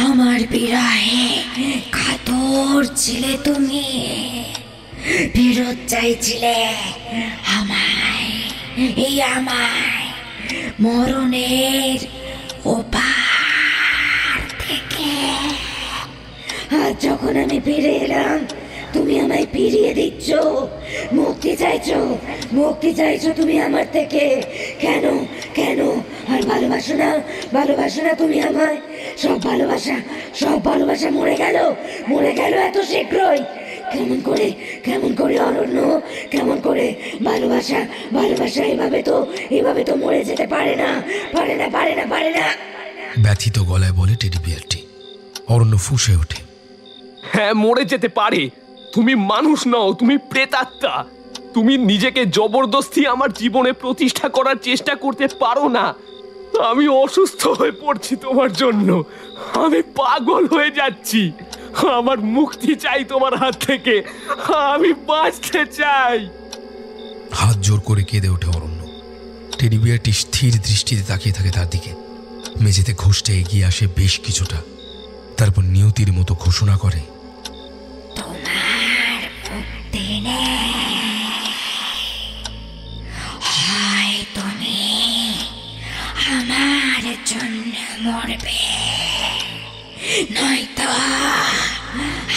S4: আমার বিরহে কাতর ছিলে তুমি। ফেরত চাইছিলে আমায়, এই আমায় মরণের ওপার থেকে। আর যখন আমি ফিরে এলাম, তুমি আমায় ফিরিয়ে দিচ্ছ। মুক্তি চাইছো, মুক্তি চাইছো তুমি আমার থেকে। কেন কেন? আর ভালোবাসো না, ভালোবাসো না তুমি আমায়? সব ভালোবাসা মরে গেল এত শীঘ্রই। কেমন করে অরণ্য, কেমন করে? ভালোবাসা এভাবে তো মরে যেতে পারে না।
S2: ব্যথিত গলায় বলে টেডি বিয়ারটি। অরণ্য ফুঁসে ওঠে,
S1: হ্যাঁ, মরে যেতে পারে। তুমি মানুষ নও, তুমি প্রেতাত্মা। তুমি নিজেকে জবরদস্তি আমার জীবনে প্রতিষ্ঠা করার চেষ্টা করতে পারো না। আমি অসুস্থ হয়ে পড়ছি তোমার জন্য, আমি পাগল হয়ে যাচ্ছি। আমার মুক্তি চাই তোমার হাত থেকে, আমি বাঁচতে চাই।
S2: হাত জোর করে কেঁদে ওঠে অরণ্য। টেডি বিয়ারটি স্থির দৃষ্টিতে তাকিয়ে থাকে তার দিকে। মেঝেতে ঘষতে এগিয়ে আসে বেশ কিছুটা, তারপর নিয়তির মতো ঘোষণা করে,
S4: তোমার মুক্তি নেই। হয় তুমি আমার জন্য মরবে, নয়তো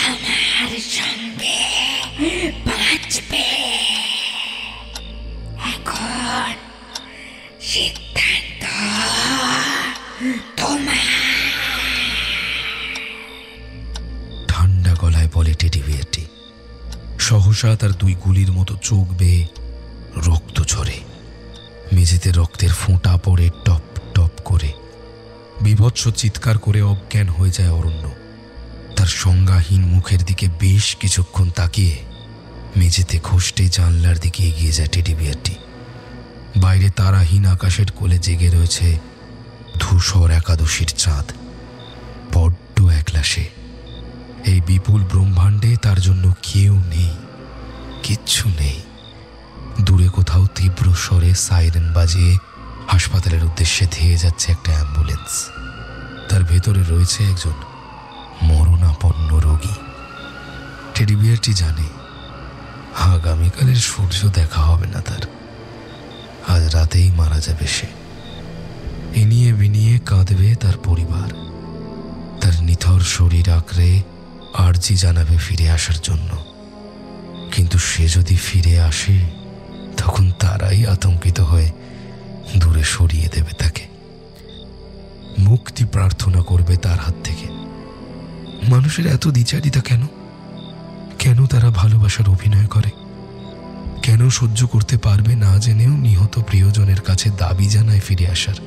S4: আমার সঙ্গে বাঁচবে। এখন সিদ্ধান্ত তোমার।
S2: ঠান্ডা গলায় বলে টেডি বিয়ারটি। সহসা তার দুই গুলির মতো চোখ বেয়ে রক্ত ঝরে। মেঝেতে রক্তের ফোঁটা পড়ে টপ টপ করে। বিভৎস চিৎকার করে অজ্ঞান হয়ে যায় অরণ্য। তার সংজ্ঞাহীন মুখের দিকে বেশ কিছুক্ষণ তাকিয়ে মেঝেতে ঘষটে জানলার দিকে এগিয়ে যায় টেডি বিয়ারটি। বাইরে তারাহীন আকাশের কোলে জেগে রয়েছে ধূসর একাদশীর চাঁদ। বড্ড একলা সে। এই বিপুল ব্রহ্মাণ্ডে তার জন্য কেউ নেই, কিচ্ছু নেই। দূরে কোথাও তীব্র স্বরে সাইরেন বাজিয়ে হাসপাতালের উদ্দেশ্যে ধেয়ে যাচ্ছে একটা অ্যাম্বুলেন্স। তার ভেতরে রয়েছে একজন মরণাপন্ন রোগী। টেডি বিয়ারটি জানে আগামীকালের সূর্য দেখা হবে না তার, আজ রাতেই মারা যাবে সে। এ নিয়ে বিনিয়ে কাঁদবে তার পরিবার। তার নিথর শরীর আঁকড়ে আর্জি জানাবে ফিরে আসার জন্য। কিন্তু সে যদি ফিরে আসে, তখন তারাই আতঙ্কিত হয়ে দূরে সরিয়ে দেবে তাকে। মুক্তি প্রার্থনা করবে তার হাত থেকে। মানুষের এত দ্বিচারিতা কেন? কেন তারা ভালোবাসার অভিনয় করে? কেন সহ্য করতে পারবে না জেনেও নিহত প্রিয়জনের কাছে দাবি জানায় ফিরে আসার?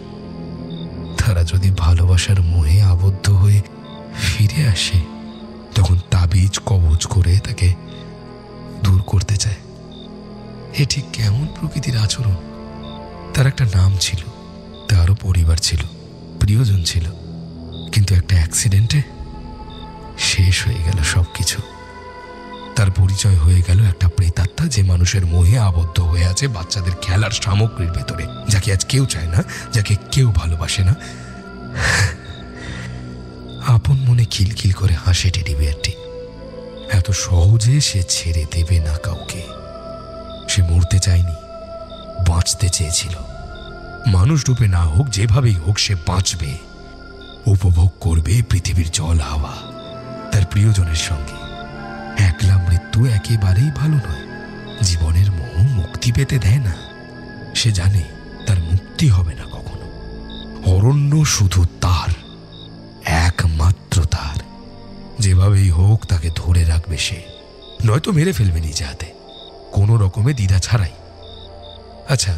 S2: তারা যদি ভালোবাসার মোহে আবদ্ধ হয়ে ফিরে আসে, তখন তাবিজ কবজ করে তাকে দূর করতে চায়। এ ঠিক কেমন প্রকৃতির আচরণ? তার একটা নাম ছিল, তারও পরিবার ছিল, প্রিয়জন ছিল, কিন্তু একটা অ্যাক্সিডেন্টে শেষ হয়ে গেল সবকিছু। তার পরিচয় হয়ে গেল একটা প্রেতাত্মা যে মানুষের মোহে আবদ্ধ হয়ে আছে বাচ্চাদের খেলার সামগ্রীর ভেতরে, যাকে আজ কেউ চায় না, যাকে কেউ ভালোবাসে না। আপন মনে খিলখিল করে হাসে টেডি বিয়ারটি। এত সহজে সে ছেড়ে দেবে না কাউকে। সে মরতে চায়নি, বাঁচতে চেয়েছিল। মানুষ রূপে না হোক, যেভাবেই হোক সে বাঁচবে, উপভোগ করবে পৃথিবীর জল হাওয়া তার প্রিয়জনের সঙ্গে। একলা মৃত্যু একেবারেই ভালো নয়। জীবনের মোহ মুক্তি পেতে দেয় না। সে জানে তার মুক্তি হবে না কখনো। অরণ্য শুধু তার, একমাত্র তার। যেভাবেই হোক তাকে ধরে রাখবে সে, নয়তো মেরে ফেলবে নিজে হাতে, কোনো রকমে দ্বিধা ছাড়াই। আচ্ছা,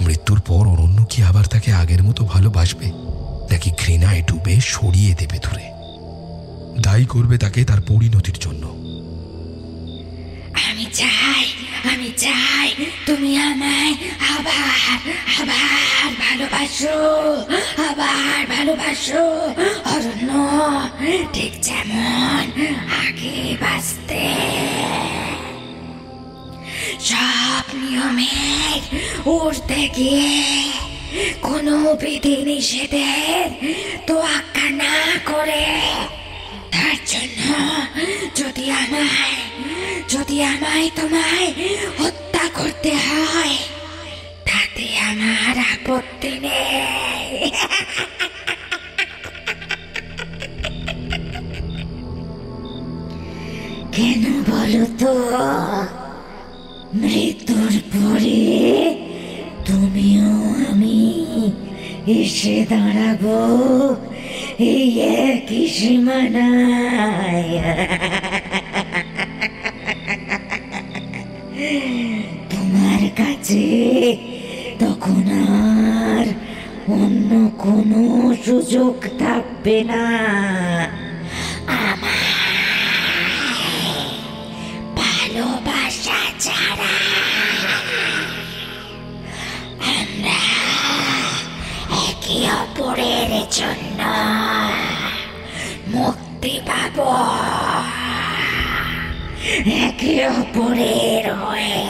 S2: মৃত্যুর পর অরণ্য কি আবার তাকে আগের মতো ভালোবাসবে, নাকি ঘৃণায় ডুবে সরিয়ে দেবে দূরে? দায়ী করবে তাকে তার পরিণতির জন্য।
S4: আমি চাই তুমি আমায় আবার ভালোবাসো অরণ্য, ঠিক যেমন আগে বাঁচতে। সব নিয়মের উঠতে গিয়ে কোনো বিধি নিষেধের তোয়াক্কা না করে, তার জন্য যদি আমায় তোমায় হত্যা করতে হয়, তাতে আমার আপত্তি নেই। কেন বলো তো? মৃত্যুর পরে তুমিও আমি এসে দাঁড়াবো এই একই সীমানায়। তোমার কাছে তখন আর অন্য কোনো সুযোগ থাকবে না একে অপরের জন্য মুক্তি পাব, একে অপরের হয়ে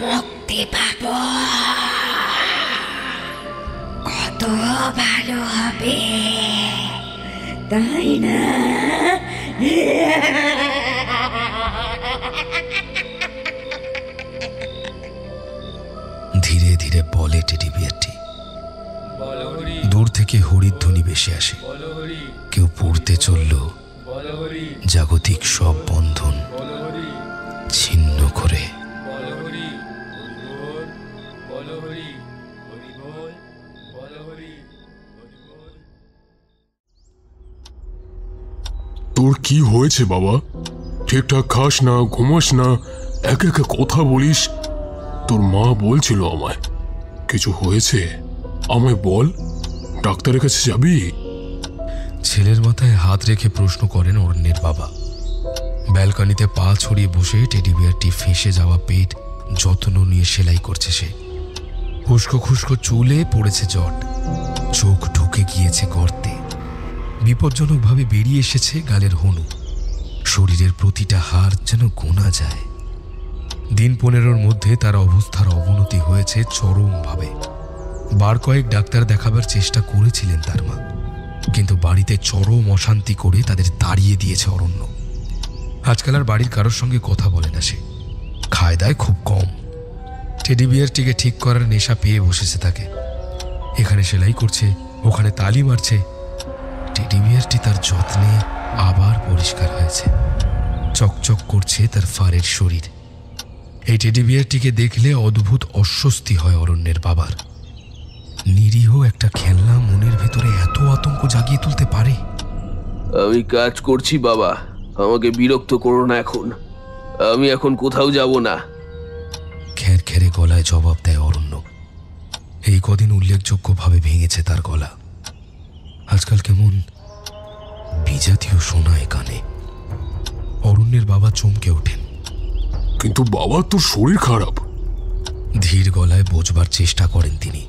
S4: মুক্তি পাব। কত ভালো হবে, তাই না?
S2: ধীরে ধীরে বলে টেডি বিয়ারটি। দূর থেকে হরিধ্বনি ভেসে আসে। কেউ পড়তে চলল জাগতিক সব বন্ধন ছিন্ন করে।
S7: তোর কি হয়েছে বাবা? ঠিকঠাক খাস না, ঘুমাস না, একে একে কথা বলিস। তোর মা বলছিল আমায়, কিছু হয়েছে আমায় বল, ডাক্তারের কাছে যাবি?
S2: ছেলের মাথায় হাত রেখে প্রশ্ন করেন অরণ্যের বাবা। ব্যালকনিতে পা ছড়িয়ে বসে টেডি বিয়ারটি ফেঁসে যাওয়া পেট যত্ন নিয়ে সেলাই করছে সে। খুস্কো খুস্কো চুলে পড়েছে জট, চোখ ঢুকে গিয়েছে গর্তে, বিপজ্জনকভাবে বেরিয়ে এসেছে গালের হনু। শরীরের প্রতিটা হাড় যেন গোনা যায়। দিন 15 মধ্যে তার অবস্থার অবনতি হয়েছে চরমভাবে। বার কয়েক ডাক্তার দেখাবার চেষ্টা করেছিলেন তার মা, কিন্তু বাড়িতে চরম অশান্তি করে তাদের তাড়িয়ে দিয়েছে অরণ্য। আজকাল আর বাড়ির কারোর সঙ্গে কথা বলে না সে, খায় দায় খুব কম। টেডি বিয়ারটিকে ঠিক করার নেশা পেয়ে বসেছে তাকে। এখানে সেলাই করছে, ওখানে তালি মারছে। টেডি বিয়ারটি তার যত্নে আবার পরিষ্কার হয়েছে, চকচক করছে তার ফারের শরীর। এই টেডি বিয়ারটিকে দেখলে অদ্ভুত অস্বস্তি হয় অরণ্যের বাবার। নিরীহ একটা খেলনা মনের ভেতরে এত আতঙ্ক জাগিয়ে তুলতে পারে।
S1: আমি কাজ করছি বাবা, আমাকে বিরক্ত করো না এখন। আমি এখন কোথাও যাব না।
S2: খ্যার খ্যারে গলায় জবাব দেয় অরণ্য। এই কদিন উল্লেখযোগ্যভাবে ভেঙেছে তার গলা। আজকাল কেমন বিজাতীয় শোনায় কানে। অরণ্যের বাবা চমকে ওঠেন।
S7: কিন্তু বাবা, তোর শরীর খারাপ।
S2: ধীর গলায় বোঝবার চেষ্টা করেন তিনি।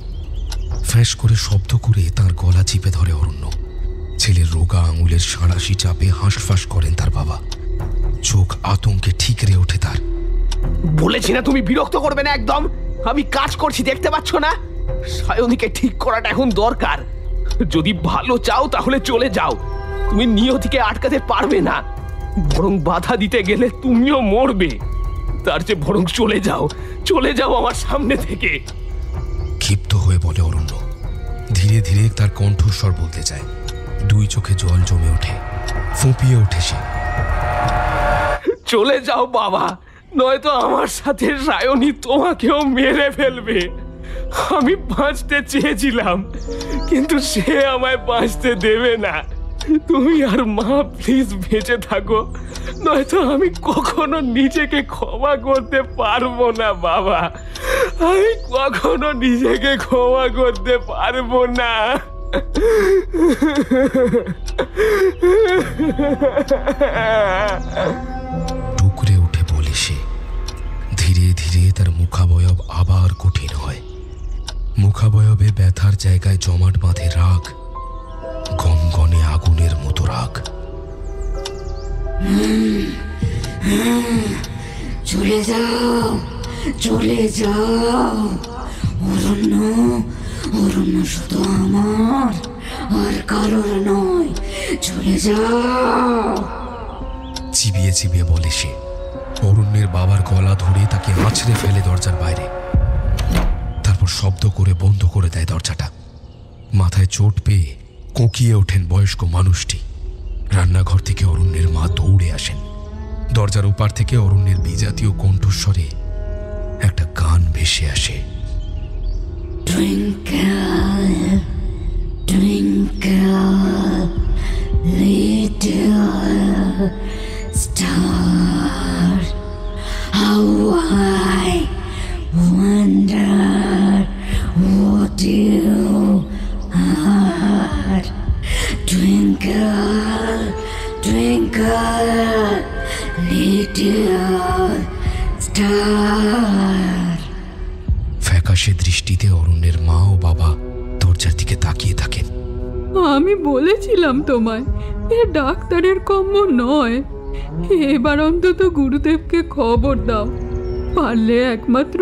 S2: ফ্যাঁস করে শব্দ করে তার গলা চিপে ধরে অরণ্য। ছেলের রোগা আঙুলের সাঁড়াশি চাপে হাঁসফাঁস করেন তার বাবা। চোখ আতঙ্কে ঠিকরে ওঠে তার।
S1: বলেছি না তুমি বিরক্ত করবে না একদম। আমি কাজ করছি, দেখতে পাচ্ছ না? সায়নীকে ঠিক করাটা এখন দরকার। যদি ভালো চাও তাহলে চলে যাও। তুমি নিয়তিকে আটকাতে পারবে না, বরং বাধা দিতে গেলে তুমিও মরবে। তার চেয়ে বরং চলে যাও, চলে যাও আমার সামনে থেকে।
S2: ক্ষিপ্ত হয়ে বলে অরণ্য। ধীরে ধীরে তার কণ্ঠস্বর বলতে চায়। দুই চোখে জল জমে ওঠে, ফুঁপিয়ে ওঠে সে।
S1: চলে যাও বাবা, নয়তো আমার সাথে সায়নী তোমাকেও মেরে ফেলবে। আমি বাঁচতে চেয়েছিলাম, কিন্তু সে আমায় বাঁচতে দেবে না। তুমি আর মা প্লিজ বেঁচে থাকো, নয়তো আমি কখনো নিজেকে ক্ষমা করতে পারবো না বাবা। আমি কখনো নিজেকে ক্ষমা করতে পারবো না।
S2: টুকরে উঠে বলে সে। ধীরে ধীরে তার মুখাবয়ব আবার কঠিন হয়। মুখাবয়বে ব্যথার জায়গায় জমাট বাঁধে রাগ, গনগনে আগুনের মতো রাগ।
S4: চলে যাও, চলে যাও। অরণ্য, অরণ্য শুধু আমার আর কারোর নয়। চলে যাও।
S2: চিবিয়ে চিবিয়ে বলে সে। অরণ্যের বাবার গলা ধরে তাকে আছড়ে ফেলে দরজার বাইরে। তারপর শব্দ করে বন্ধ করে দেয় দরজাটা। মাথায় চোট পেয়ে কোঁকিয়ে ওঠেন বয়স্ক মানুষটি। রান্নাঘর থেকে অরণ্যের মা দৌড়ে আসেন। দরজার ওপার থেকে অরণ্যের বিজাতীয় কণ্ঠস্বরে একটা গান ভেসে আসে।
S4: Twinkle, twinkle, little star, how I wonder what you are. Twinkle, twinkle, little star.
S2: ফ্যাকাশে দৃষ্টিতে অরণ্যের মা ও বাবা
S8: আমি বলেছিলাম তোমায়, এ ডাক্তারের কম্য নয়। এবার অন্তত গুরুদেবকে খবর দাও। পারলে একমাত্র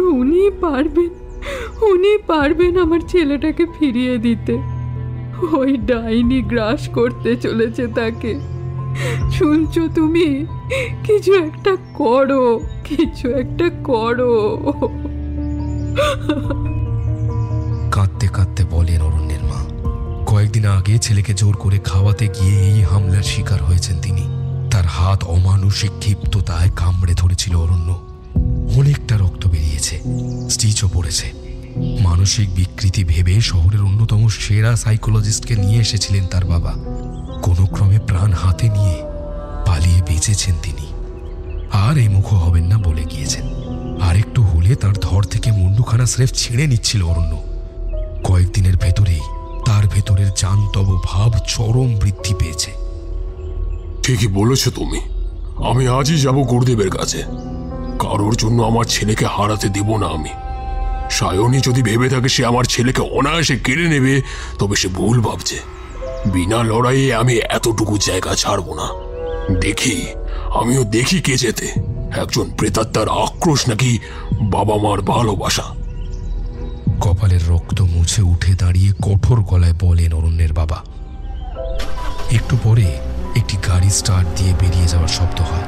S8: উনি পারবেন আমার ছেলেটাকে ফিরিয়ে দিতে। ওই ডাইনি গ্রাস করতে চলেছে তাকে। শুনছো তুমি? কিছু একটা করো।
S2: কাঁদতে কাঁদতে বলেন অরণ্যের মা, কয়েকদিন আগে ছেলেকে জোর করে খাওয়াতে গিয়ে এই হামলার শিকার হয়েছেন তিনি। তার হাত অমানুষিক ক্ষিপ্ততায় কামড়ে ধরেছিল অরণ্য। অনেকটা রক্ত বেরিয়েছে, স্টিচও পড়েছে। মানসিক বিকৃতি ভেবে শহরের অন্যতম সেরা সাইকোলজিস্টকে নিয়ে এসেছিলেন তার বাবা। কোনো ক্রমে প্রাণ হাতে নিয়ে পালিয়ে বেঁচেছেন তিনি। আর এই মুখো হবেন না বলে গিয়েছেন। আর একটু হলে তার ধর থেকে মুন্ডুখানা স্রেফ ছিঁড়ে নিচ্ছিল অরণ্য। কয়েকদিনের ভেতরেই তার ভেতরের জান্তব ভাব চরম বৃদ্ধি পেয়েছে।
S7: ঠিকই বলেছো তুমি। আমি আজই যাব গুরুদেবের কাছে। কারোর জন্য আমার ছেলেকে হারাতে দেব না আমি। সায়নী যদি ভেবে থাকে সে আমার ছেলেকে অনায়াসে কেড়ে নেবে, তবে সে ভুল ভাবছে। বিনা লড়াইয়ে আমি এতটুকু জায়গা ছাড়বো না। আমিও দেখি কে যেতে, একজন প্রেতাত্মার আক্রোশ নাকি বাবা মার ভালোবাসা।
S2: কপালের রক্ত মুছে উঠে দাঁড়িয়ে কঠোর গলায় বলেন অরণ্যের বাবা। একটু পরে একটি গাড়ি স্টার্ট দিয়ে বেরিয়ে যাওয়ার শব্দ হয়।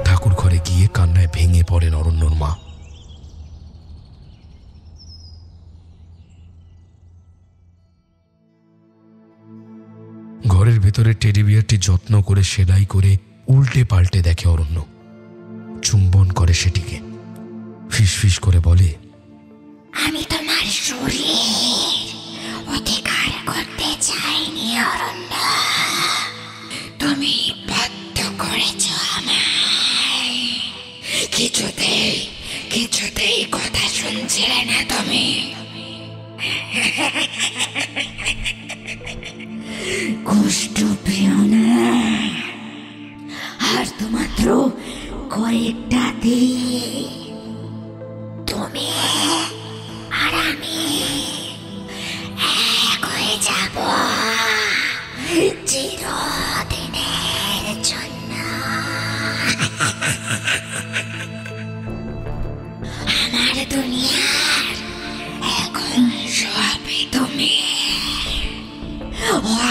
S2: ঠাকুর ঘরে গিয়ে কান্নায় ভেঙে পড়েন অরণ্যর মা। ঘরের ভেতরে টেডি বিয়ারটি যত্ন করে সেলাই করে উল্টে পাল্টে দেখে অরণ্য। চুম্বন করে সেটিকে, ফিসফিস করে বলে,
S4: আমি তোমার শরীর অধিকার করতে চাইনি অরণ্য। তুমি বাধ্য করেছ আমায়। কিছুতেই কথা শুনছিলে না তুমি। কষ্ট পেও না। আর তো মাত্র কয়েকটা দিন, তুমি আর আমি এক হয়ে যাব চিরদিনের জন্য। আমার দুনিয়ার এখন সবই তুমি,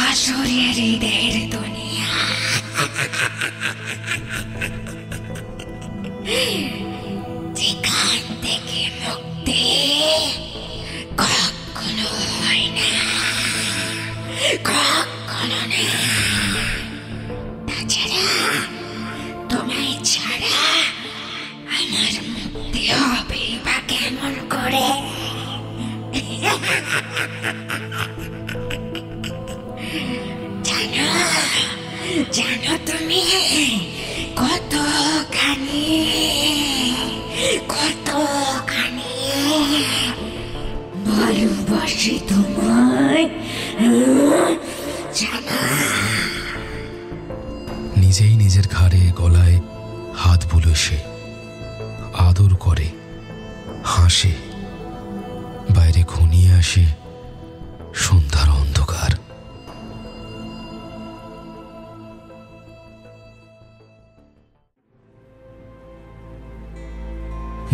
S4: অশরীরীদের দুনিয়া। যেখান থেকে মুক্তি কখনো হয় না, কখনো না। তাছাড়া তোমায় ছাড়া আমার মুক্তি হবে বা কেমন করে? জানো তুমি কতখানি ভালোবাসি তোমায়, জানো?
S2: নিজেই নিজের ঘাড়ে গলায় হাত বুলো সে, আদর করে, হাসে। বাইরে ঘনিয়ে আসে সন্ধ্যার অন্ধকার।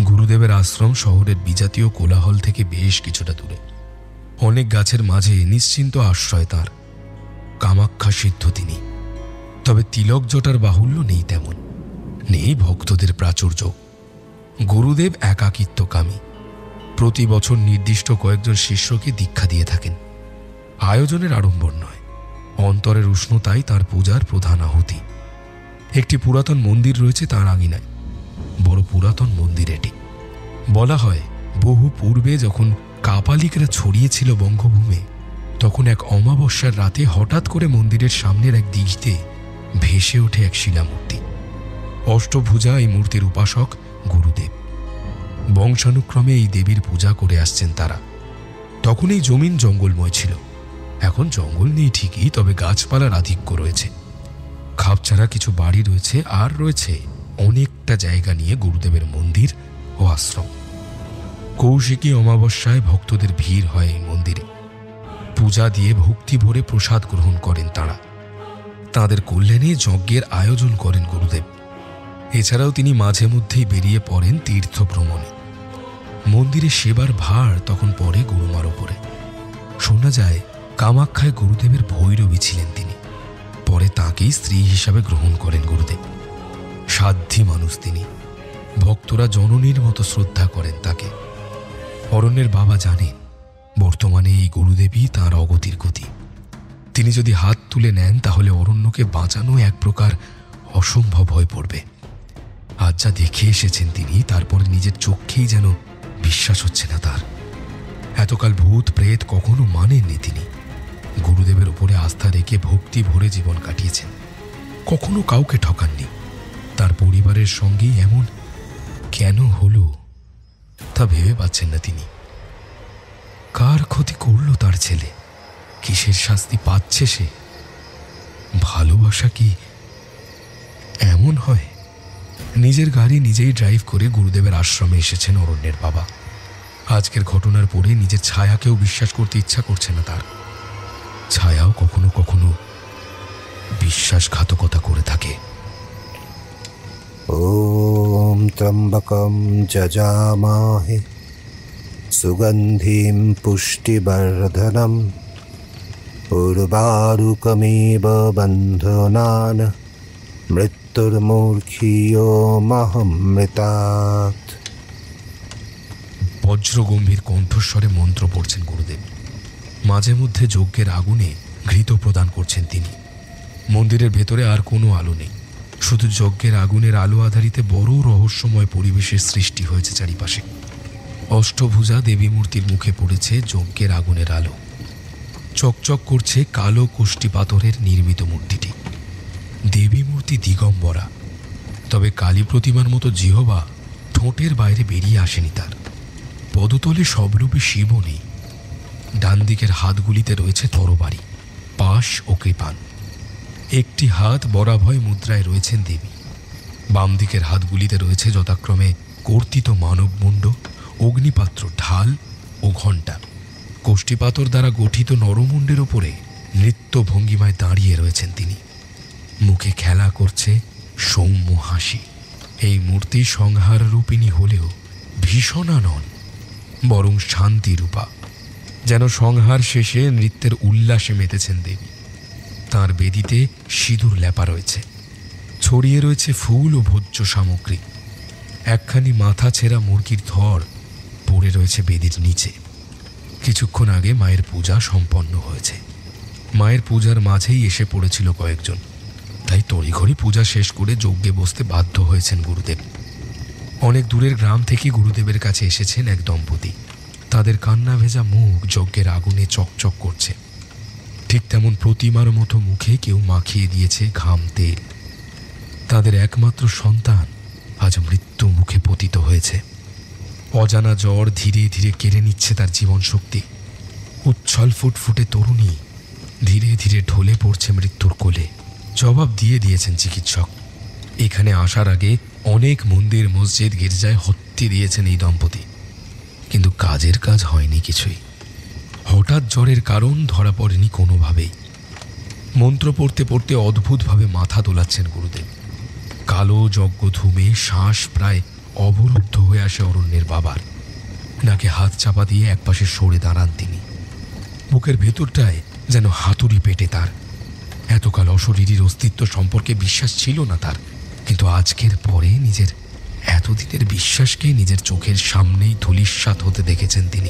S2: গুরুদেবের আশ্রম শহরের বিজাতীয় কোলাহল থেকে বেশ কিছুটা দূরে। অনেক গাছের মাঝে নিশ্চিন্ত আশ্রয় তাঁর। কামাখ্যা সিদ্ধ তিনি। তবে তিলক জটার বাহুল্য নেই তেমন, নেই ভক্তদের প্রাচুর্য। গুরুদেব একাকিত্বকামী। প্রতি বছর নির্দিষ্ট কয়েকজন শিষ্যকে দীক্ষা দিয়ে থাকেন। আয়োজনের আড়ম্বর নয়, অন্তরের উষ্ণতাই তার পূজার প্রধান আহুতি। একটি পুরাতন মন্দির রয়েছে তার আঙিনায়। বড় পুরাতন মন্দির এটি। বলা হয় বহু পূর্বে যখন কাপালিকরা ছড়িয়েছিল বঙ্গভূমে, তখন এক অমাবস্যার রাতে হঠাৎ করে মন্দিরের সামনের এক দিঘিতে ভেসে ওঠে এক শিলামূর্তি। অষ্টভুজা এই মূর্তির উপাসক গুরুদেব। বংশানুক্রমে এই দেবীর পূজা করে আসছেন তারা। তখন এই জমিন জঙ্গলময় ছিল। এখন জঙ্গল নেই ঠিকই, তবে গাছপালার আধিক্য রয়েছে। খাপছাড়া কিছু বাড়ি রয়েছে, আর রয়েছে অনেকটা জায়গা নিয়ে গুরুদেবের মন্দির ও আশ্রম। কৌশিকী অমাবস্যায় ভক্তদের ভিড় হয় এই মন্দিরে। পূজা দিয়ে ভক্তি ভরে প্রসাদ গ্রহণ করেন তাঁরা। তাঁদের কল্যাণে যজ্ঞের আয়োজন করেন গুরুদেব। এছাড়াও তিনি মাঝে মধ্যেই বেরিয়ে পড়েন তীর্থ ভ্রমণে। মন্দিরে সেবার ভার তখন পড়ে গুরুমার ওপরে। শোনা যায় কামাখ্যায় গুরুদেবের ভৈরবী ছিলেন তিনি। পরে তাঁকেই স্ত্রী হিসাবে গ্রহণ করেন গুরুদেব। সাধ্যী মানুষ তিনি। ভক্তরা জননীর মতো শ্রদ্ধা করেন তাকে। অরণ্যের বাবা জানেন বর্তমানে এই গুরুদেবই তাঁর অগতির গতি। তিনি যদি হাত তুলে নেন তাহলে অরণ্যকে বাঁচানো এক প্রকার অসম্ভব হয়ে পড়বে। আজ যা দেখে এসেছেন তিনি, তারপরে নিজের চোখেই যেন বিশ্বাস হচ্ছে না তার। এতকাল ভূত প্রেত কখনো মানেননি তিনি। গুরুদেবের উপরে আস্থা রেখে ভক্তি ভরে জীবন কাটিয়েছেন, কখনো কাউকে ঠকাননি। তার পরিবারের সঙ্গেই এমন কেন হলো তা ভেবে পাচ্ছেন না তিনি। কার ক্ষতি করলো তার ছেলে? কিসের শাস্তি পাচ্ছে সে? ভালোবাসা কি এমন হয়? নিজের গাড়ি নিজেই ড্রাইভ করে গুরুদেবের আশ্রমে এসেছেন অরণ্যের বাবা। আজকের ঘটনার পরে নিজের ছায়াকেও বিশ্বাস করতে ইচ্ছা করছে না তার। ছায়াও কখনো কখনো বিশ্বাসঘাতকতা করে থাকে।
S9: ওম ত্রম্বকম যজামহে সুগন্ধিম পুষ্টিবর্ধনম উর্বারুকমেব বন্ধনান মৃত্যুর্মূর্খীয়মহমৃতাৎ।
S2: বজ্রগম্ভীর কণ্ঠস্বরে মন্ত্র পড়ছেন গুরুদেব। মাঝে মধ্যে যজ্ঞের আগুনে ঘৃত প্রদান করছেন তিনি। মন্দিরের ভেতরে আর কোনো আলো নেই, শুধু যজ্ঞের আগুনের আলো আধারিতে বড় রহস্যময় পরিবেশের সৃষ্টি হয়েছে চারিপাশে। অষ্টভুজা দেবী মূর্তির মুখে পড়েছে যজ্ঞের আগুনের আলো। চকচক করছে কালো কোষ্ঠী পাথরের নির্মিত মূর্তিটি। দেবী মূর্তি দিগম্বরা, তবে কালী প্রতিমার মতো জিহবা ঠোঁটের বাইরে বেরিয়ে আসেনি তার। পদতলে সবরূপী শিবও নেই। ডান দিকের হাতগুলিতে রয়েছে তরবারি, পাশ ও কৃপান। একটি হাত বরাভয় মুদ্রায় রয়েছেন দেবী। বাম দিকের হাতগুলিতে রয়েছে যথাক্রমে কর্তিত মানবমুণ্ড, অগ্নিপাত্র, ঢাল ও ঘণ্টা। কোষ্ঠীপাতর দ্বারা গঠিত নরমুণ্ডের ওপরে নৃত্য ভঙ্গিমায় দাঁড়িয়ে রয়েছেন তিনি। মুখে খেলা করছে সৌম্য হাসি। এই মূর্তি সংহার রূপিণী হলেও ভীষণা নন, বরং শান্তি রূপা। যেন সংহার শেষে নৃত্যের উল্লাসে মেতেছেন দেবী। তাঁর বেদিতে সিঁদুর লেপা রয়েছে, ছড়িয়ে রয়েছে ফুল ও ভোজ্য সামগ্রী। একখানি মাথা ছেঁড়া মুরগির ধর পড়ে রয়েছে বেদির নিচে। কিছুক্ষণ আগে মায়ের পূজা সম্পন্ন হয়েছে। মায়ের পূজার মাঝেই এসে পড়েছিল কয়েকজন, তাই তড়িঘড়ি পূজা শেষ করে যজ্ঞে বসতে বাধ্য হয়েছেন গুরুদেব। অনেক দূরের গ্রাম থেকে গুরুদেবের কাছে এসেছেন এক দম্পতি। তাদের কান্না ভেজা মুখ যজ্ঞের আগুনে চকচক করছে। ঠিক তেমন প্রতিমার মতো মুখে কেউ মাখিয়ে দিয়েছে ঘাম তেল। তাদের একমাত্র সন্তান আজ মৃত্যু মুখে পতিত হয়েছে। অজানা জ্বর ধীরে ধীরে কেড়ে নিচ্ছে তার জীবন শক্তি। উচ্ছল ফুটফুটে তরুণী ধীরে ধীরে ঢলে পড়ছে মৃত্যুর কোলে। জবাব দিয়ে দিয়েছেন চিকিৎসক। এখানে আসার আগে অনেক মন্দির, মসজিদ, গির্জায় হত্যি দিয়েছেন এই দম্পতি, কিন্তু কাজের কাজ হয়নি কিছুই। হঠাৎ জ্বরের কারণ ধরা পড়েনি কোনোভাবেই। মন্ত্র পড়তে পড়তে অদ্ভুতভাবে মাথা দোলাচ্ছেন গুরুদেব। কালো যজ্ঞ ধুমে শ্বাস প্রায় অবরুদ্ধ হয়ে আসে অরণ্যের বাবার। নাকে হাত চাপা দিয়ে একপাশে সরে দাঁড়ান তিনি। বুকের ভেতরটায় যেন হাতুড়ি পেটে তার। এতকাল অশরীরীর অস্তিত্ব সম্পর্কে বিশ্বাস ছিল না তার, কিন্তু আজকের পরে নিজের এতদিনের বিশ্বাসকে নিজের চোখের সামনেই ধূলিসাৎ হতে দেখেছেন তিনি।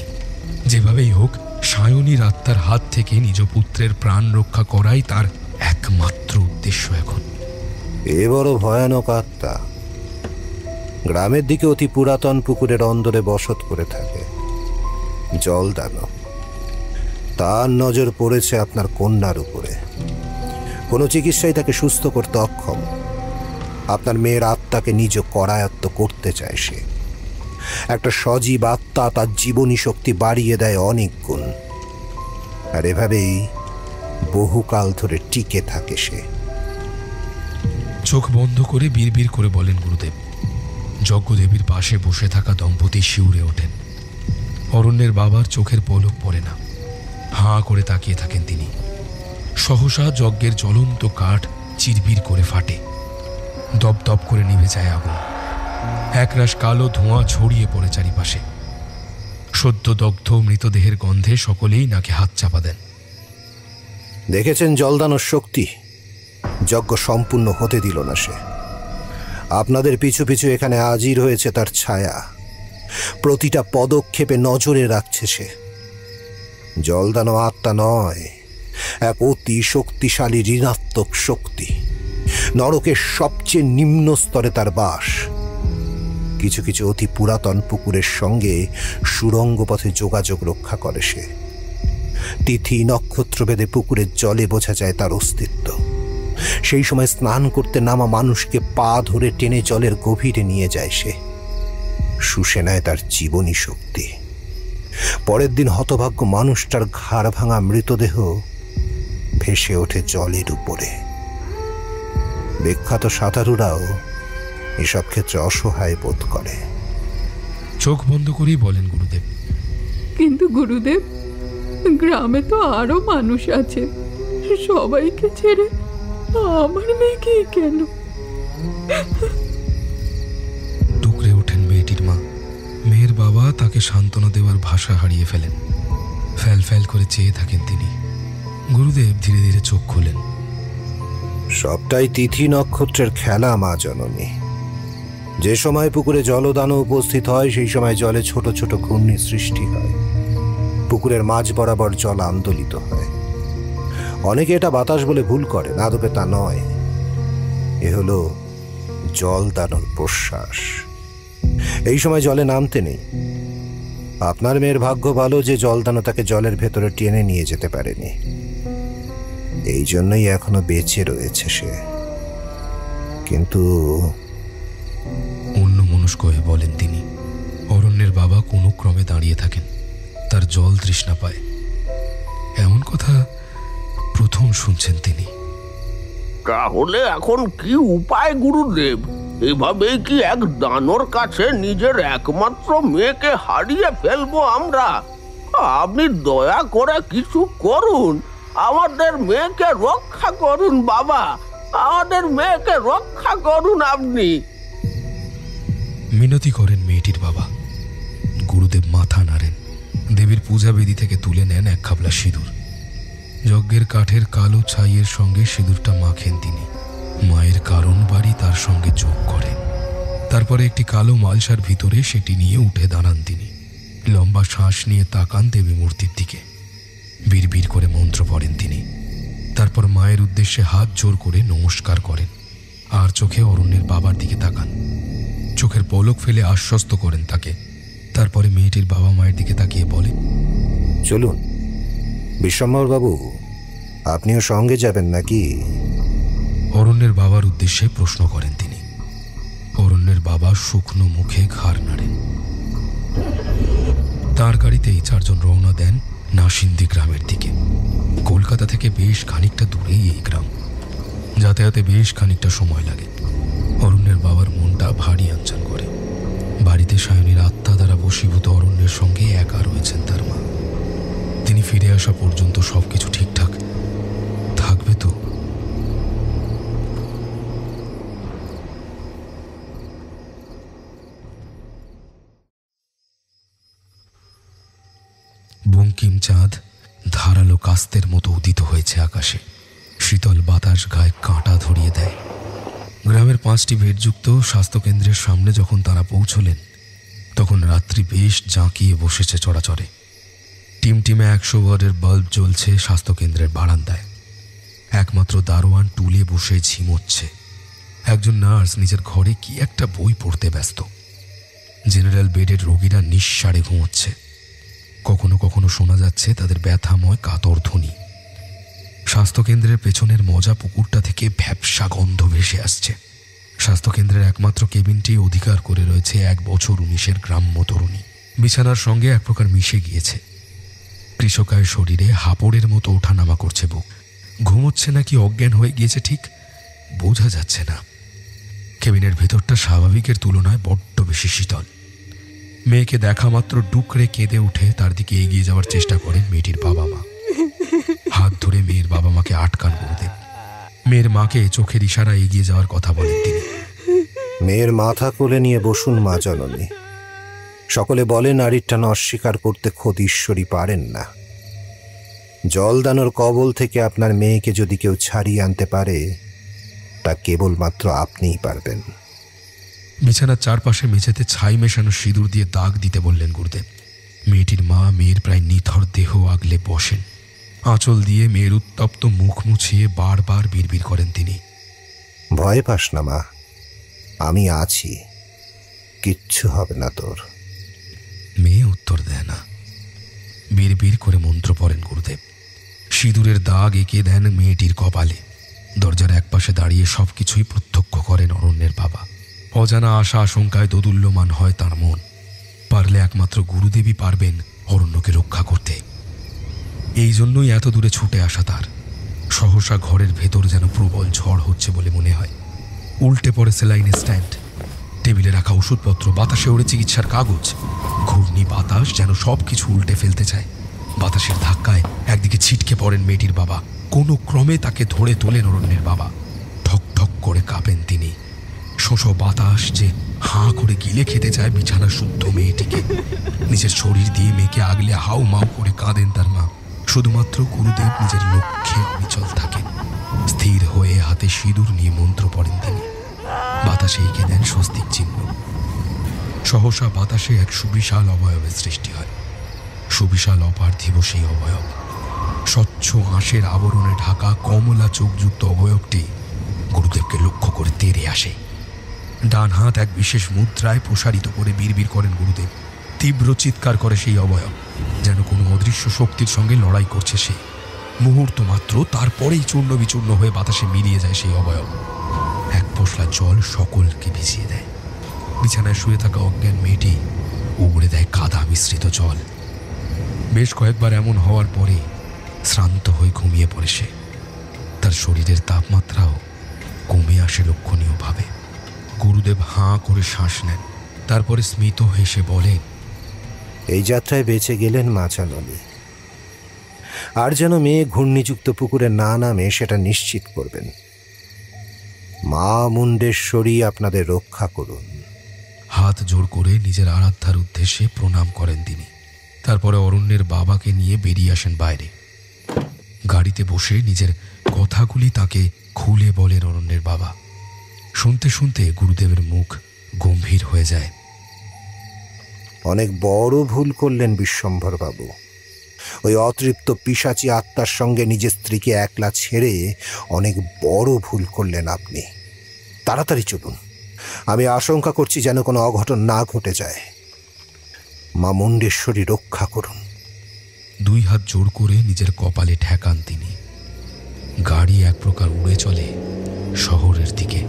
S2: যেভাবেই হোক সায়নীর আত্মার হাত থেকে নিজ পুত্রের প্রাণ রক্ষা করাই তার একমাত্র উদ্দেশ্য এখন।
S9: এ বড় ভয়ানক আত্মা গ্রামের দিকে অতি পুরাতন পুকুরের অন্দরে বসত করে থাকে। জল দানব। তার নজর পড়েছে আপনার কন্যার উপরে। কোনো চিকিৎসাই তাকে সুস্থ করতে অক্ষম। আপনার মেয়ের আত্মাকে নিজ করায়ত্ত করতে চায় সে। একটা সজীব আত্মা তার জীবনী শক্তি বাড়িয়ে দেয় অনেক গুণ, আর এভাবেই বহুকাল ধরে টিকে থাকে সে।
S2: চোখ বন্ধ করে বিড়বিড় করে বলেন গুরুদেব। যজ্ঞদেবীর পাশে বসে থাকা দম্পতি শিউরে ওঠেন। অরণ্যের বাবার চোখের পলক পড়ে না। হাঁ করে তাকিয়ে থাকেন তিনি। সহসা যজ্ঞের জ্বলন্ত কাঠ চিরবির করে ফাটে, দপদপ করে নিভে যায় আগুন। একরাশ কালো ধোঁয়া ছড়িয়ে পড়ে চারিপাশে। সদ্য দগ্ধ মৃতদেহের গন্ধে সকলেই নাকে হাত চাপা দেন।
S9: দেখেছেন জলদানোর শক্তি? যজ্ঞ সম্পূর্ণ হতে দিল না সে। আপনাদের পিছু পিছু এখানে হাজির হয়েছে তার ছায়া, প্রতিটা পদক্ষেপে নজরে রাখছে সে। জলদানো আত্মা নয়, এক অতি শক্তিশালী ঋণাত্মক শক্তি। নরকের সবচেয়ে নিম্ন স্তরে তার বাস। কিছু কিছু অতি পুরাতন পুকুরের সঙ্গে সুড়ঙ্গ পথে যোগাযোগ রক্ষা করে সে। তিথি নক্ষত্রভেদে পুকুরের জলে বোঝা যায় তার অস্তিত্ব। সেই সময় স্নান করতে নামা মানুষকে পা ধরে টেনে জলের গভীরে নিয়ে যায় সে। শুষে নেয় তার জীবনী শক্তি। পরের দিন হতভাগ্য মানুষটার ঘাড় ভাঙা মৃতদেহ ভেসে ওঠে জলের উপরে। বিখ্যাত সাঁতারুরাও এসব ক্ষেত্রে অসহায় বোধ করে।
S2: চোখ বন্ধ করেই বলেন গুরুদেব,
S8: কিন্তু গুরুদেব, গ্রামে তো আরো মানুষ আছে, সবাইকে ছেড়ে আমার মেয়েকে কেন?
S2: টুকরে ওঠেন মেয়েটির মা। মেয়ের বাবা তাকে সান্ত্বনা দেওয়ার ভাষা হারিয়ে ফেলেন। ফ্যাল ফ্যাল করে চেয়ে থাকেন তিনি। গুরুদেব ধীরে ধীরে চোখ খোলেন।
S9: সবটাই তিথি নক্ষত্রের খেলা মা জননী। যে সময় পুকুরে জলদানও উপস্থিত হয়, সেই সময় জলে ছোট ছোট ঘূর্ণি সৃষ্টি হয়। পুকুরের মাঝ বরাবর জল আন্দোলিত হয়। অনেকে এটা বাতাস বলে ভুল করে, আদপে তা নয়। এ হলো জলদানোর প্রশ্বাস। এই সময় জলে নামতে নেই। আপনার মেয়ের ভাগ্য ভালো যে জলদানো তাকে জলের ভেতরে টেনে নিয়ে যেতে পারেনি। এই জন্যই এখনো বেঁচে রয়েছে সে। কিন্তু
S2: অন্য মনস্ক হয়ে বলেন তিনি। অরণ্যের বাবা কোনো ক্রমে দাঁড়িয়ে থাকেন, তার জল তৃষ্ণা পায়। এমন কথা প্রথম শুনছেন তিনি।
S10: তাহলে এখন কি উপায় গুরুদেব? এভাবেই কি এক দানর কাছে নিজের একমাত্র মেয়েকে হারিয়ে ফেলবো আমরা? আপনি দয়া করে কিছু করুন, আমাদের মেয়েকে রক্ষা করুন বাবা, আমাদের মেয়েকে রক্ষা করুন আপনি।
S2: মিনতি করেন মেয়েটির বাবা। গুরুদেব মাথা নাড়েন। দেবীর পূজা বেদি থেকে তুলে নেন এক খাবলা সিঁদুর। যজ্ঞের কাঠের কালো ছাইয়ের সঙ্গে সিঁদুরটা মাখেন তিনি। মায়ের কারণ বাড়ি তার সঙ্গে যোগ করেন। তারপরে একটি কালো মালসার ভিতরে সেটি নিয়ে উঠে দাঁড়ান তিনি। লম্বা শ্বাস নিয়ে তাকান দেবী মূর্তির দিকে। বিড়বিড় করে মন্ত্র পড়েন তিনি। তারপর মায়ের উদ্দেশ্যে হাত জোর করে নমস্কার করেন, আর চোখে অরণ্যের বাবার দিকে তাকান। চোখের পলক ফেলে আশ্বস্ত করেন তাকে। তারপরে মেয়েটির বাবা মায়ের দিকে তাকিয়ে বলে,
S9: চলুন বিশ্বম্বর বাবু, আপনিও সঙ্গে যাবেন নাকি?
S2: অরণ্যের বাবার উদ্দেশ্যে প্রশ্ন করেন তিনি। অরণ্যের বাবা শুকনো মুখে ঘাড় নাড়েন। তার গাড়িতেই চারজন রওনা দেন নাসিন্দি গ্রামের দিকে। কলকাতা থেকে বেশ খানিকটা দূরেই এই গ্রাম। যাতায়াতে বেশ খানিকটা সময় লাগে। অরণ্যের বাবার মনটা ভারী আনচান করে। বাড়িতে সায়নীর আত্মা দ্বারা বশীভূত অরণ্যের সঙ্গে একা রয়েছেন তার মা। তিনি ফিরে আসা পর্যন্ত সবকিছু ঠিকঠাক থাকবে তো? বঙ্কিম চাঁদ ধারালো কাস্তের মতো উদিত হয়েছে আকাশে। শীতল বাতাস গায়ে কাঁটা ধরিয়ে দেয়। গ্রামের 5টি বেডযুক্ত স্বাস্থ্যকেন্দ্রের সামনে যখন তারা পৌঁছলেন, তখন রাত্রি বেশ জাঁকিয়ে বসেছে চড়াচড়ে। টিমটিমে 100 ওয়াটের বাল্ব জ্বলছে স্বাস্থ্যকেন্দ্রের বারান্দায়। একমাত্র দারোয়ান টুলে বসে ঝিমোচ্ছে। একজন নার্স নিজের ঘরে কি একটা বই পড়তে ব্যস্ত। জেনারেল বেডের রোগীরা নিঃসাড়ে ঘুমোচ্ছে। কখনো কখনো শোনা যাচ্ছে তাদের ব্যথাময় কাতর ধ্বনি। স্বাস্থ্যকেন্দ্রের পেছনের মজা পুকুরটা থেকে ভ্যাপসা গন্ধ ভেসে আসছে। স্বাস্থ্যকেন্দ্রের একমাত্র কেবিনটি অধিকার করে রয়েছে 1 বছর 19-এর গ্রাম্য তরুণী। বিছানার সঙ্গে এক প্রকার মিশে গিয়েছে। কৃষকায় শরীরে হাঁপড়ের মতো ওঠানামা করছে বুক। ঘুমোচ্ছে নাকি অজ্ঞান হয়ে গিয়েছে ঠিক বোঝা যাচ্ছে না। কেবিনের ভেতরটা স্বাভাবিকের তুলনায় বড্ড বেশি শীতল। মেয়েকে দেখা মাত্র ডুকরে কেঁদে উঠে তার দিকে এগিয়ে যাওয়ার চেষ্টা করেন মেয়েটির বাবা মা। হাত ধরে মেয়ের বাবা মাকে আটকান গুরুদেব। মেয়ের মাকে চোখের ইশারা এগিয়ে যাওয়ার কথা বলেন তিনি।
S9: মেয়ের মাথা কোলে নিয়ে বসুন মা জননী। সকলে বলে নারীর টান অস্বীকার করতে খোদ ঈশ্বরই পারেন না। জলদানোর কবল থেকে আপনার মেয়েকে যদি কেউ ছাড়িয়ে আনতে পারে, তা কেবলমাত্র আপনিই পারবেন।
S2: বিছানার চারপাশে মেঝেতে ছাই মেশানো সিঁদুর দিয়ে দাগ দিতে বললেন গুরুদেব। মেয়েটির মা মেয়ের প্রায় নিথর দেহ আগলে বসেন। আঁচল দিয়ে মেয়ের উত্তপ্ত মুখ মুছিয়ে বারবার বিড়বিড় করেন তিনি।
S9: ভয় পাস না মা, আমি আছি, কিচ্ছু হবে না তোর।
S2: মেয়ে উত্তর দেয় না। বিড়বিড় করে মন্ত্র পড়েন গুরুদেব। সিঁদুরের দাগ এঁকে দেন মেয়েটির কপালে। দরজার একপাশে দাঁড়িয়ে সবকিছুই প্রত্যক্ষ করেন অরণ্যের বাবা। অজানা আশা আশঙ্কায় দোদুল্যমান হয় তার মন। পারলে একমাত্র গুরুদেবই পারবেন অরণ্যকে রক্ষা করতে। এই জন্যই এত দূরে ছুটে আসা তার। সহসা ঘরের ভেতর যেন প্রবল ঝড় হচ্ছে বলে মনে হয়। উল্টে পড়ে সেলাইনের স্ট্যান্ড, টেবিলে রাখা ওষুধপত্র, বাতাসে ওড়ে চিকিৎসার কাগজ। ঘূর্ণি বাতাস যেন সব কিছু উল্টে ফেলতে চায়। বাতাসের ধাক্কায় একদিকে ছিটকে পড়েন মেয়েটির বাবা। কোনো ক্রমে তাকে ধরে তোলেন অরণ্যের বাবা। ঠক ঠক করে কাঁপেন তিনি। শোষো বাতাস যে হাঁ করে গিলে খেতে চায় বিছানা শুদ্ধ মেয়েটিকে। নিজের শরীর দিয়ে মেয়েকে আগলে হাউ মাউ করে কাঁদেন তার মা। শুধুমাত্র গুরুদেব নিজের লক্ষ্যে অবিচল থাকেন। স্থির হয়ে হাতে সিঁদুর নিয়ে মন্ত্র পড়েন তিনি। বাতাসে এঁকে দেন স্বস্তিক চিহ্ন। সহসা বাতাসে এক সুবিশাল অবয়বের সৃষ্টি হয়। সুবিশাল অপার্থিব সেই অবয়ব। স্বচ্ছ আঁশের আবরণে ঢাকা কমলা চোখযুক্ত অবয়বটি গুরুদেবকে লক্ষ্য করে তেড়ে আসে। ডান হাত এক বিশেষ মুদ্রায় প্রসারিত করে বিড়বিড় করেন গুরুদেব। তীব্র চিৎকার করে সেই অবয়ব, যেন কোনো অদৃশ্য শক্তির সঙ্গে লড়াই করছে সে। মুহূর্ত মাত্র, তারপরেই চূর্ণ বিচূর্ণ হয়ে বাতাসে মিলিয়ে যায় সেই অবয়ব। এক পশলা জল সকলকে ভিজিয়ে দেয়। বিছানায় শুয়ে থাকা অজ্ঞান মেয়েটি উগড়ে দেয় কাদা মিশ্রিত জল। বেশ কয়েকবার এমন হওয়ার পরে শ্রান্ত হয়ে ঘুমিয়ে পড়ে সে। তার শরীরের তাপমাত্রাও কমে আসে লক্ষণীয়ভাবে। গুরুদেব হাঁ করে শ্বাস নেন, তারপরে স্মিত হেসে বলেন,
S9: এই যাত্রায় বেঁচে গেলেন মা জননী। আর যেন মেয়ে ঘূর্ণিযুক্ত পুকুরে না নামে সেটা নিশ্চিত করবেন। মা মুণ্ডেশ্বরী আপনাদের রক্ষা করুন।
S2: হাত জোর করে নিজের আরাধ্যার উদ্দেশ্যে প্রণাম করেন তিনি। তারপরে অরণ্যের বাবাকে নিয়ে বেরিয়ে আসেন বাইরে। গাড়িতে বসে নিজের কথাগুলি তাকে খুলে বলেন অরণ্যের বাবা। শুনতে শুনতে গুরুদেবের মুখ গম্ভীর হয়ে যায়।
S9: অনেক বড় ভুল করলেন বিশ্বম্ভর বাবু। ওই অতৃপ্ত পিশাচী আত্মার সঙ্গে নিজের স্ত্রীকে একলা ছেড়ে অনেক বড় ভুল করলেন আপনি। তাড়াতাড়ি চলুন, আমি আশঙ্কা করছি যেন কোনো অঘটন না ঘটে যায়। মা মুণ্ডেশ্বরী রক্ষা করুন।
S2: দুই হাত জোর করে নিজের কপালে ঠেকান তিনি। গাড়ি এক প্রকার উড়ে চলে শহরের দিকে।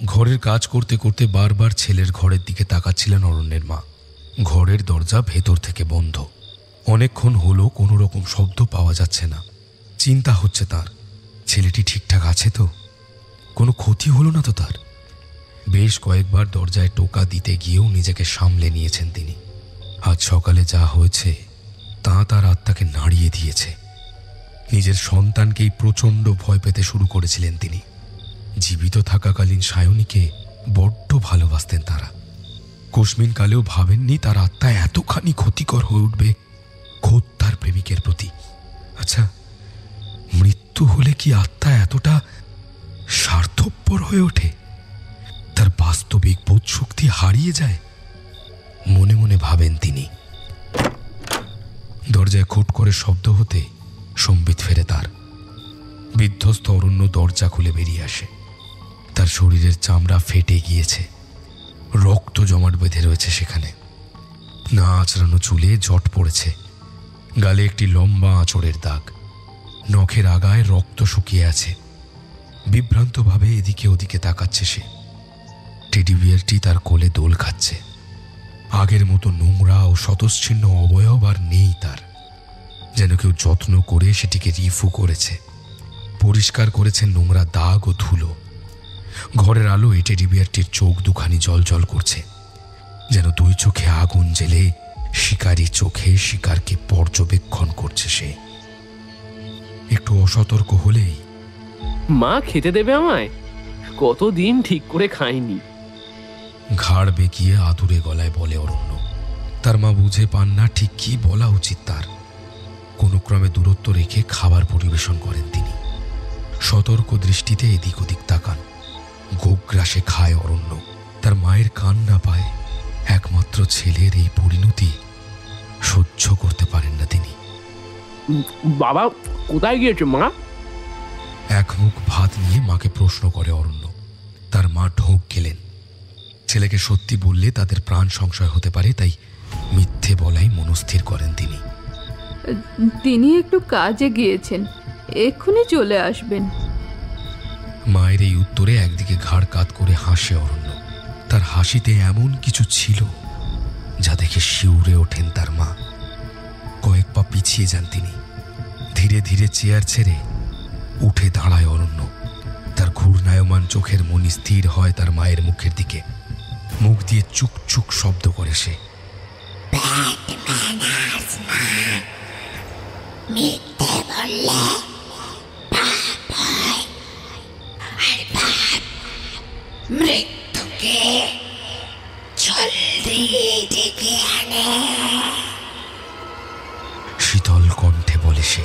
S2: ঘরের কাজ করতে করতে বারবার ছেলের ঘরের দিকে তাকাচ্ছিলেন অরণ্যের মা। ঘরের দরজা ভেতর থেকে বন্ধ। অনেকক্ষণ হলো কোনো রকম শব্দ পাওয়া যাচ্ছে না। চিন্তা হচ্ছে তার, ছেলেটি ঠিকঠাক আছে তো? কোনো ক্ষতি হলো না তো তার? বেশ কয়েকবার দরজায় টোকা দিতে গিয়েও নিজেকে সামলে নিয়েছেন তিনি। আজ সকালে যা হয়েছে তা তার আত্মাকে নাড়িয়ে দিয়েছে। নিজের সন্তানকেই প্রচণ্ড ভয় পেতে শুরু করেছিলেন তিনি। জীবিত থাকাকালীন সায়নীকে বড্ড ভালোবাসতেন তারা। কোশমিন কালেও ভাবেননি তার আত্মা এতখানি ক্ষতিকর হয়ে উঠবে খোদ তার প্রেমিকের প্রতি। আচ্ছা, মৃত্যু হলে কি আত্মা এতটা স্বার্থপর হয়ে ওঠে? তার বাস্তবিক বোধ শক্তি হারিয়ে যায়? মনে মনে ভাবেন তিনি। দরজায় খুট করে শব্দ হতে সম্বিত ফেরে তার। বিধ্বস্ত অরণ্য দরজা খুলে বেরিয়ে আসে। তার শরীরের চামড়া ফেটে গিয়েছে, রক্ত জমাট বেঁধে রয়েছে সেখানে। না আঁচড়ানো চুলে জট পড়েছে, গালে একটি লম্বা আঁচড়ের দাগ, নখের আগায় রক্ত শুকিয়ে আছে। বিভ্রান্তভাবে এদিকে ওদিকে তাকাচ্ছে সে। টেডি বিয়ারটি তার কোলে দোল খাচ্ছে। আগের মতো নোংরা ও শতচ্ছিন্ন অবয়ব আর নেই তার। যেন কেউ যত্ন করে সেটিকে রিফু করেছে, পরিষ্কার করেছে নোংরা দাগ ও ধুলো। ঘরের আলোয় টেডি বিয়ারটির চোখ দুখানি জল জল করছে, যেন দুই চোখে আগুন জ্বেলে শিকারি চোখে শিকারকে পর্যবেক্ষণ করছে সে। একটু অসতর্ক হলেই
S1: মা খেতে দেবে আমায়? কতদিন ঠিক করে খাইনি।
S2: ঘাড় বেঁকিয়ে আতুরে গলায় বলে অরণ্য। তার মা বুঝে পান না ঠিক কি বলা উচিত তার। কোনো ক্রমে দূরত্ব রেখে খাবার পরিবেশন করেন তিনি। সতর্ক দৃষ্টিতে এদিক ওদিক তাকান। গোগ্রাসে খায় অরণ্য। তার মায়ের কান্না পায়। একমাত্র ছেলের এই পরিণতি সহ্য করতে পারেন না তিনি।
S1: বাবা কোথায় গিয়েছে মা?
S2: এক মুখ ভাত নিয়ে মাকে প্রশ্ন করে অরণ্য। তার মা ঢোক গেলেন। ছেলেকে সত্যি বললে তাদের প্রাণ সংশয় হতে পারে, তাই মিথ্যে বলাই মনস্থির করেন তিনি।
S8: তিনি একটু কাজে গিয়েছেন, এক্ষুনি চলে আসবেন।
S2: মায়ের এই উত্তরে একদিকে ঘাড় কাত করে হাসে অরণ্য। তার হাসিতে এমন কিছু ছিল যা দেখে শিউরে ওঠেন তার মা। কয়েক পা পিছিয়ে যান তিনি। ধীরে ধীরে চেয়ার ছেড়ে উঠে দাঁড়ায় অরণ্য। তার ঘূর্ণায়মান চোখের মনি স্থির হয় তার মায়ের মুখের দিকে। মুখ দিয়ে চুক চুক শব্দ করে সে।
S4: মিথ্যে বললে পাপ হয়, আর পাপ মৃত্যুকে জলদি ডেকে আনে।
S2: শীতল কণ্ঠে বলে সে।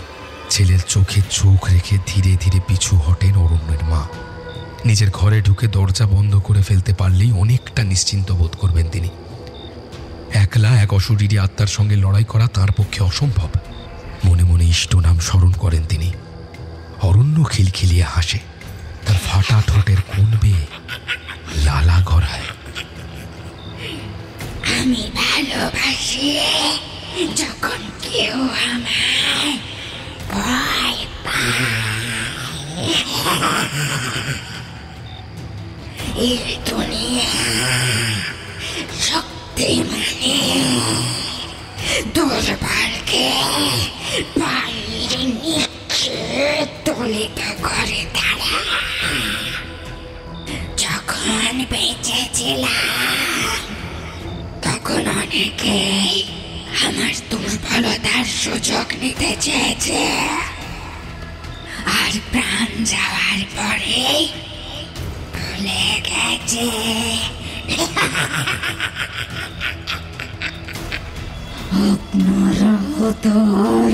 S2: ছেলের চোখে চোখ রেখে ধীরে ধীরে পিছু হটেন অরণ্যের মা। নিজের ঘরে ঢুকে দরজা বন্ধ করে ফেলতে পারলেই অনেকটা নিশ্চিন্ত বোধ করবেন তিনি। একলা এক অশরীরী আত্মার সঙ্গে লড়াই করা তার পক্ষে অসম্ভব। মনে মনে ইষ্ট নাম স্মরণ করেন তিনি। অরণ্য খিলখিলিয়ে হাসে। তার ফাটা ঠোঁটের কোণ বেয়ে লালা গড়ায়।
S4: আমি ভালোবাসি যখন কেউ আমায় ভয় পায়। এই দুনিয়া শক্তি মানে দুর্বলকে পায়ের নিচে তুলিত করে তারা। যখন বেঁচে ছিলাম তখন অনেকেই আমার দুর্বলতার সুযোগ নিতে চেয়েছে, আর প্রাণ যাওয়ার পরে ভুলে গেছে। আপনারা তার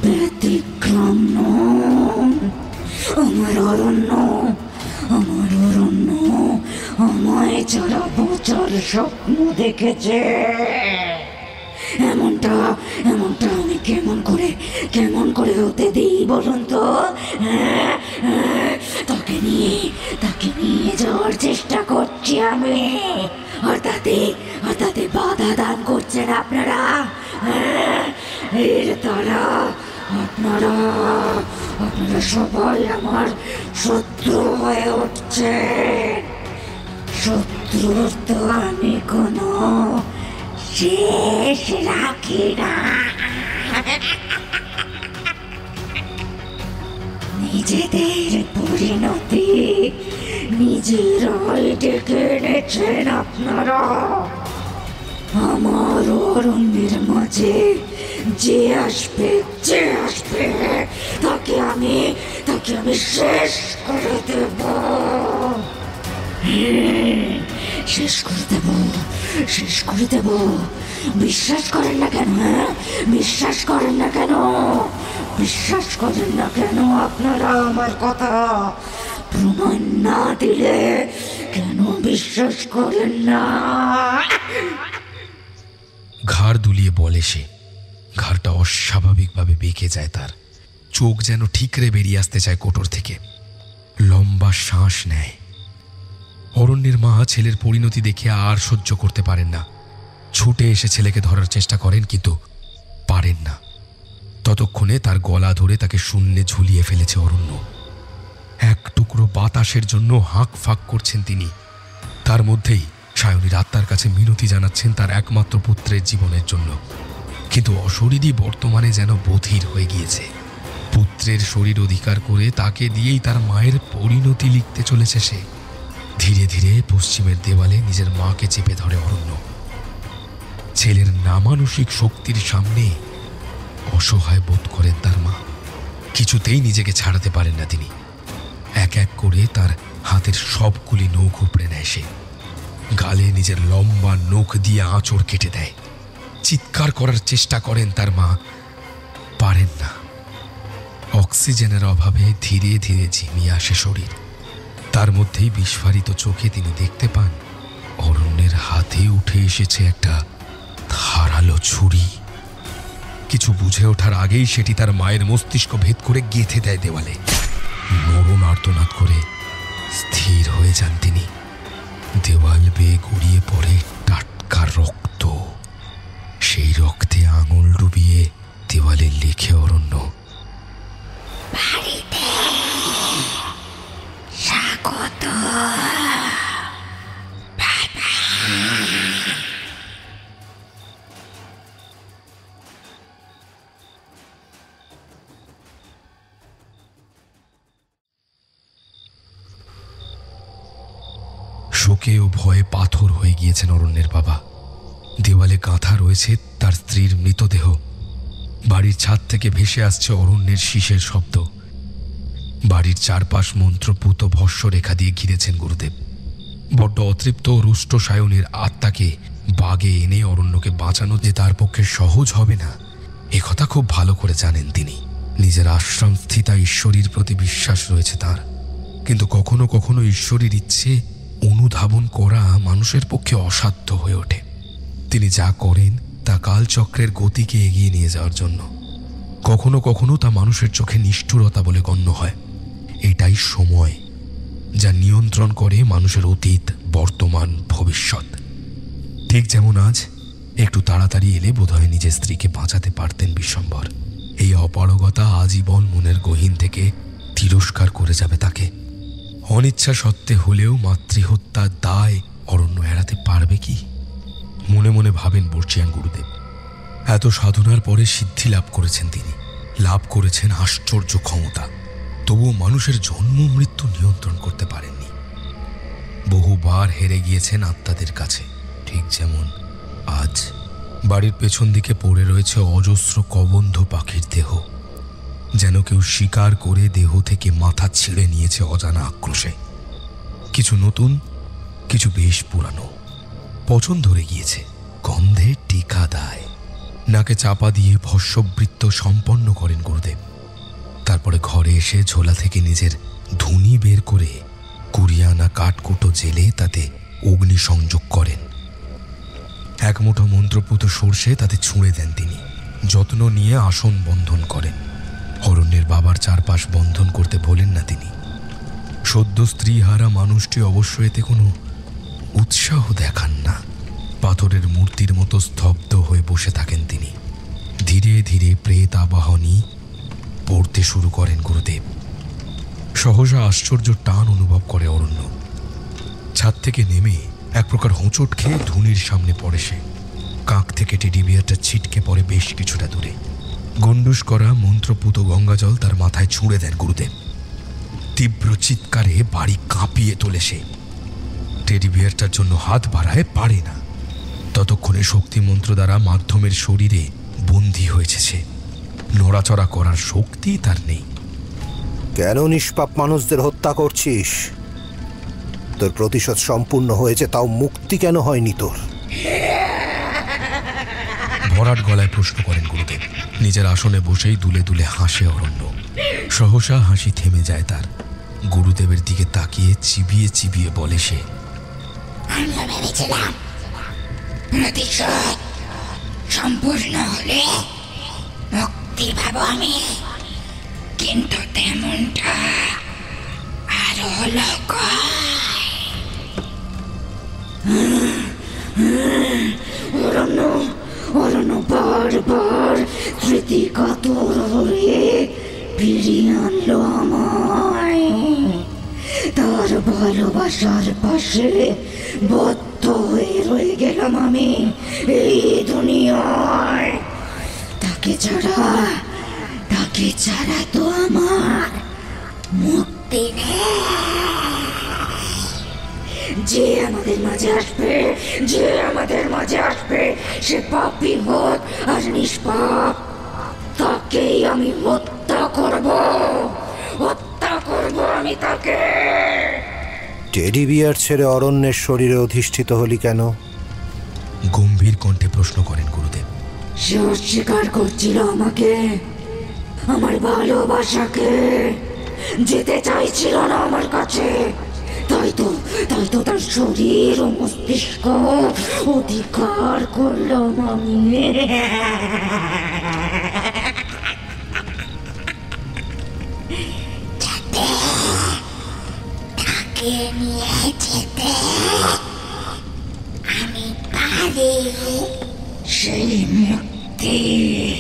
S4: ব্যতিক্রম নন। আমার অরণ্য আমায় যারা বোঝার স্বপ্ন দেখেছে। এমনটা আমি কেমন করে হতে দিই বলুন তো? তাকে নিয়ে যাওয়ার চেষ্টা করছি আমি, আর তাতে বাধা দান করছেন আপনারা। এর দ্বারা আপনারা সবাই আমার শত্রু হয়ে উঠছেন। শত্রুর তো আমি কোনো শেষ রাখি না। নিজেদের পরিণতি নিজেরাই ডেকে এনেছেন আপনারা। আমার অরণ্যের মাঝে যে আসবে তাকে আমি শেষ করে দেব। শেষ করে দেব। বিশ্বাস করেন না কেন? বিশ্বাস করেন না কেন আপনারা আমার কথা? প্রমাণ না দিলে কেন বিশ্বাস করেন না?
S2: ঘাড় দুলিয়ে বলে সে। ঘাড়টা অস্বাভাবিকভাবে বেঁকে যায় তার। চোখ যেন ঠিকরে বেরিয়ে আসতে চায় কোটর থেকে। লম্বা শ্বাস নেয়। অরণ্যের মা ছেলের পরিণতি দেখে আর সহ্য করতে পারেন না। ছুটে এসে ছেলেকে ধরার চেষ্টা করেন, কিন্তু পারেন না। ততক্ষণে তার গলা ধরে তাকে শূন্যে ঝুলিয়ে ফেলেছে অরণ্য। এক টুকরো বাতাসের জন্য হাঁক ফাঁক করছেন তিনি। তার মধ্যেই সায়নীর আত্মার কাছে মিনতি জানাচ্ছেন তার একমাত্র পুত্রের জীবনের জন্য। কিন্তু অশরীরী বর্তমানে যেন বধির হয়ে গিয়েছে। পুত্রের শরীর অধিকার করে তাকে দিয়েই তার মায়ের পরিণতি লিখতে চলেছে সে। ধীরে ধীরে পশ্চিমের দেওয়ালে নিজের মাকে চেপে ধরে অরণ্য। ছেলের নামানুষিক শক্তির সামনে অসহায় বোধ করেন তার মা। কিছুতেই নিজেকে ছাড়াতে পারেন না তিনি। এক এক করে তার হাতের সবগুলি নখ উপড়ে নেয় সে। গালে নিজের লম্বা নখ দিয়ে আঁচড় কেটে দেয়। চিৎকার করার চেষ্টা করেন তার মা, পারেন না। অক্সিজেনের অভাবে ধীরে ধীরে ঝিমিয়ে আসে শরীর। তার মধ্যেই বিস্ফারিত চোখে তিনি দেখতে পান অরণ্যের হাতে উঠে এসেছে একটা ধারালো ছুরি। কিছু বুঝে ওঠার আগেই সেটি তার মায়ের মস্তিষ্ক ভেদ করে গেঁথে দেয় দেওয়ালে। মরণ আর্তনাদ করে স্থির হয়ে যান তিনি। দেওয়াল বেয়ে গড়িয়ে পড়ে টাটকা রক্ত। সেই রক্তে আঙুল ডুবিয়ে দেওয়ালে লিখে অরণ্য,
S4: বাড়িতে স্বাগত।
S2: শোকে ও ভয়ে পাথর হয়ে গিয়েছেন অরণ্যের বাবা। দেওয়ালে গাঁথা রয়েছে তার স্ত্রীর মৃতদেহ। বাড়ির ছাদ থেকে ভেসে আসছে অরণ্যের শীষের শব্দ। বাড়ির চারপাশ মন্ত্রপুত ভস্য রেখা দিয়ে ঘিরেছেন গুরুদেব। বড্ড অতৃপ্ত ও রুষ্ট সায়নের আত্মাকে বাগে এনে অরণ্যকে বাঁচানো যে তার পক্ষে সহজ হবে না, একথা খুব ভালো করে জানেন তিনি। নিজের আশ্রম স্থিতা ঈশ্বরীর প্রতি বিশ্বাস রয়েছে তার, কিন্তু কখনো কখনো ঈশ্বরীর ইচ্ছে অনুধাবন করা মানুষের পক্ষে অসাধ্য হয়ে ওঠে। তিনি যা করেন তা কালচক্রের গতিকে এগিয়ে নিয়ে যাওয়ার জন্য। কখনো কখনো তা মানুষের চোখে নিষ্ঠুরতা বলে গণ্য হয়। এটাই সময়, যা নিয়ন্ত্রণ করে মানুষের অতীত, বর্তমান, ভবিষ্যৎ। ঠিক যেমন আজ একটু তাড়াতাড়ি এলে বোধহয় নিজের স্ত্রীকে বাঁচাতে পারতেন বিশ্বম্ভর। এই অপারগতা আজীবন মনের গহীন থেকে তিরস্কার করে যাবে তাকে। অনিচ্ছা সত্ত্বে হলেও মাতৃহত্যার দায় অরণ্য এড়াতে পারবে কি? মনে মনে ভাবেন বর্ষিয়ান গুরুদেব। এত সাধনার পরে সিদ্ধি লাভ করেছেন তিনি, লাভ করেছেন আশ্চর্য ক্ষমতা, তবুও মানুষের জন্ম মৃত্যু নিয়ন্ত্রণ করতে পারেননি। বহুবার হেরে গিয়েছেন আত্মাদের কাছে। ঠিক যেমন আজ বাড়ির পেছন দিকে পড়ে রয়েছে অজস্র কবন্ধ পাখির দেহ, যেন কেউ শিকার করে দেহ থেকে মাথা ছিঁড়ে নিয়েছে অজানা আক্রোশে। কিছু নতুন, কিছু বেশ পুরানো। পচন ধরে গিয়েছে, গন্ধে টিকা দেয়। নাকে চাপা দিয়ে ভস্মবৃত্ত সম্পন্ন করেন গুরুদেব। তারপরে ঘরে এসে ঝোলা থেকে নিজের ধুনি বের করে 20 আনা কাঠকুটো জেলে তাতে অগ্নি সংযোগ করেন। এক মুঠো মন্ত্রপুত সর্ষে তাতে ছুঁড়ে দেন তিনি। যত্ন নিয়ে আসন বন্ধন করেন। অরণ্যের বাবার চারপাশ বন্ধন করতে বলেন না তিনি। সদ্য স্ত্রীহারা মানুষটি অবশ্য এতে কোনো উৎসাহ দেখান না। পাথরের মূর্তির মতো স্তব্ধ হয়ে বসে থাকেন তিনি। ধীরে ধীরে প্রেত আবাহনী পড়তে শুরু করেন গুরুদেব। সহসা আশ্চর্য টান অনুভব করে অরণ্য। ছাদ থেকে নেমে এক প্রকার হোঁচট খেয়ে ধুনির সামনে পড়ে সে। কাঁক থেকে টেডি বিয়ারটা ছিটকে পড়ে বেশ কিছুটা দূরে। গন্ডুস করা মন্ত্রপুত গঙ্গাজল তার মাথায় ছুঁড়ে দেন গুরুদেব। তীব্র চিৎকারে বাড়ি কাঁপিয়ে তোলে সে। টেডি বিয়ারটার জন্য হাত বাড়ায়, পারে না। ততক্ষণে শক্তিমন্ত্র দ্বারা মাধ্যমের শরীরে বন্দী হয়েছে সে। নড়াচড়া করার শক্তি তার নেই।
S9: কেন নিষ্পাপ মানুষদের হত্যা করছিস? তোর প্রতিশোধ সম্পূর্ণ হয়েছে, তাও মুক্তি কেন হয়নি তোর?
S2: ভরাট গলায় প্রশ্ন করেন গুরুদেব। নিজের আসনে বসেই দুলে দুলে হাসে অরণ্য। সহসা হাসি থেমে যায় তার। গুরুদেবের দিকে তাকিয়ে চিবিয়ে চিবিয়ে বলে সে,
S4: আমরা ভেবেছিলাম প্রতিশোধ সম্পূর্ণ হলে মুক্তি পাবো আমি, কিন্তু তেমনটা আরো হলো অরণ্য বারবার স্মৃতি কাতর হয়ে ফিরিয়ে আনলো আমায়। তার ভালোবাসার পাশে বদ্ধ হয়ে রয়ে গেলাম আমি এই দুনিয়ায়। তাকে ছাড়া তো আমার মুক্তি নেই। যে আমাদের মাঝে আসবে সে পাপী হোক আর নিষ্পাপ, তাকেই আমি হত্যা করব আমি তাকে।
S9: টেডি বিয়ার ছেড়ে অরণ্যের শরীরে অধিষ্ঠিত হলি কেন?
S2: গম্ভীর কণ্ঠে প্রশ্ন করেন গুরুদেব।
S4: সে অস্বীকার করছিল আমাকে, আমার ভালোবাসাকে, যেতে চাইছিল না আমার কাছে। তাই তো তার শরীর ও মস্তিষ্ক অধিকার করলাম আমি। তাকে নিয়ে যেতে আমি পারি সেই মুক্তির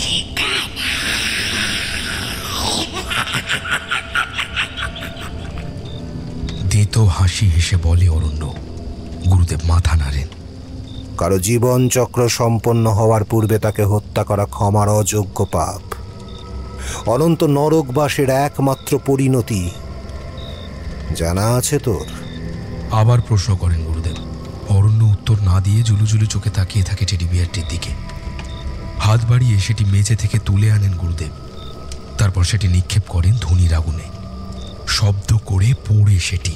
S4: ঠিকানা।
S2: তো হাসি হেসে বলে অরণ্য। গুরুদেব মাথা নাড়েন।
S9: কারো জীবন চক্র সম্পন্ন হওয়ার পূর্বে তাকে হত্যা করা ক্ষমার অযোগ্য পাপ, অনন্ত নরকবাসের একমাত্র পরিণতি। জানা আছে তোর?
S2: আবার প্রশ্ন করেন গুরুদেব। অরণ্য উত্তর না দিয়ে জুলুজুলু চোখে তাকিয়ে থাকে টেডি বিয়ারটির দিকে। হাত বাড়িয়ে সেটি মেঝে থেকে তুলে আনেন গুরুদেব। তারপর সেটি নিক্ষেপ করেন ধনির আগুনে। শব্দ করে পড়ে সেটি।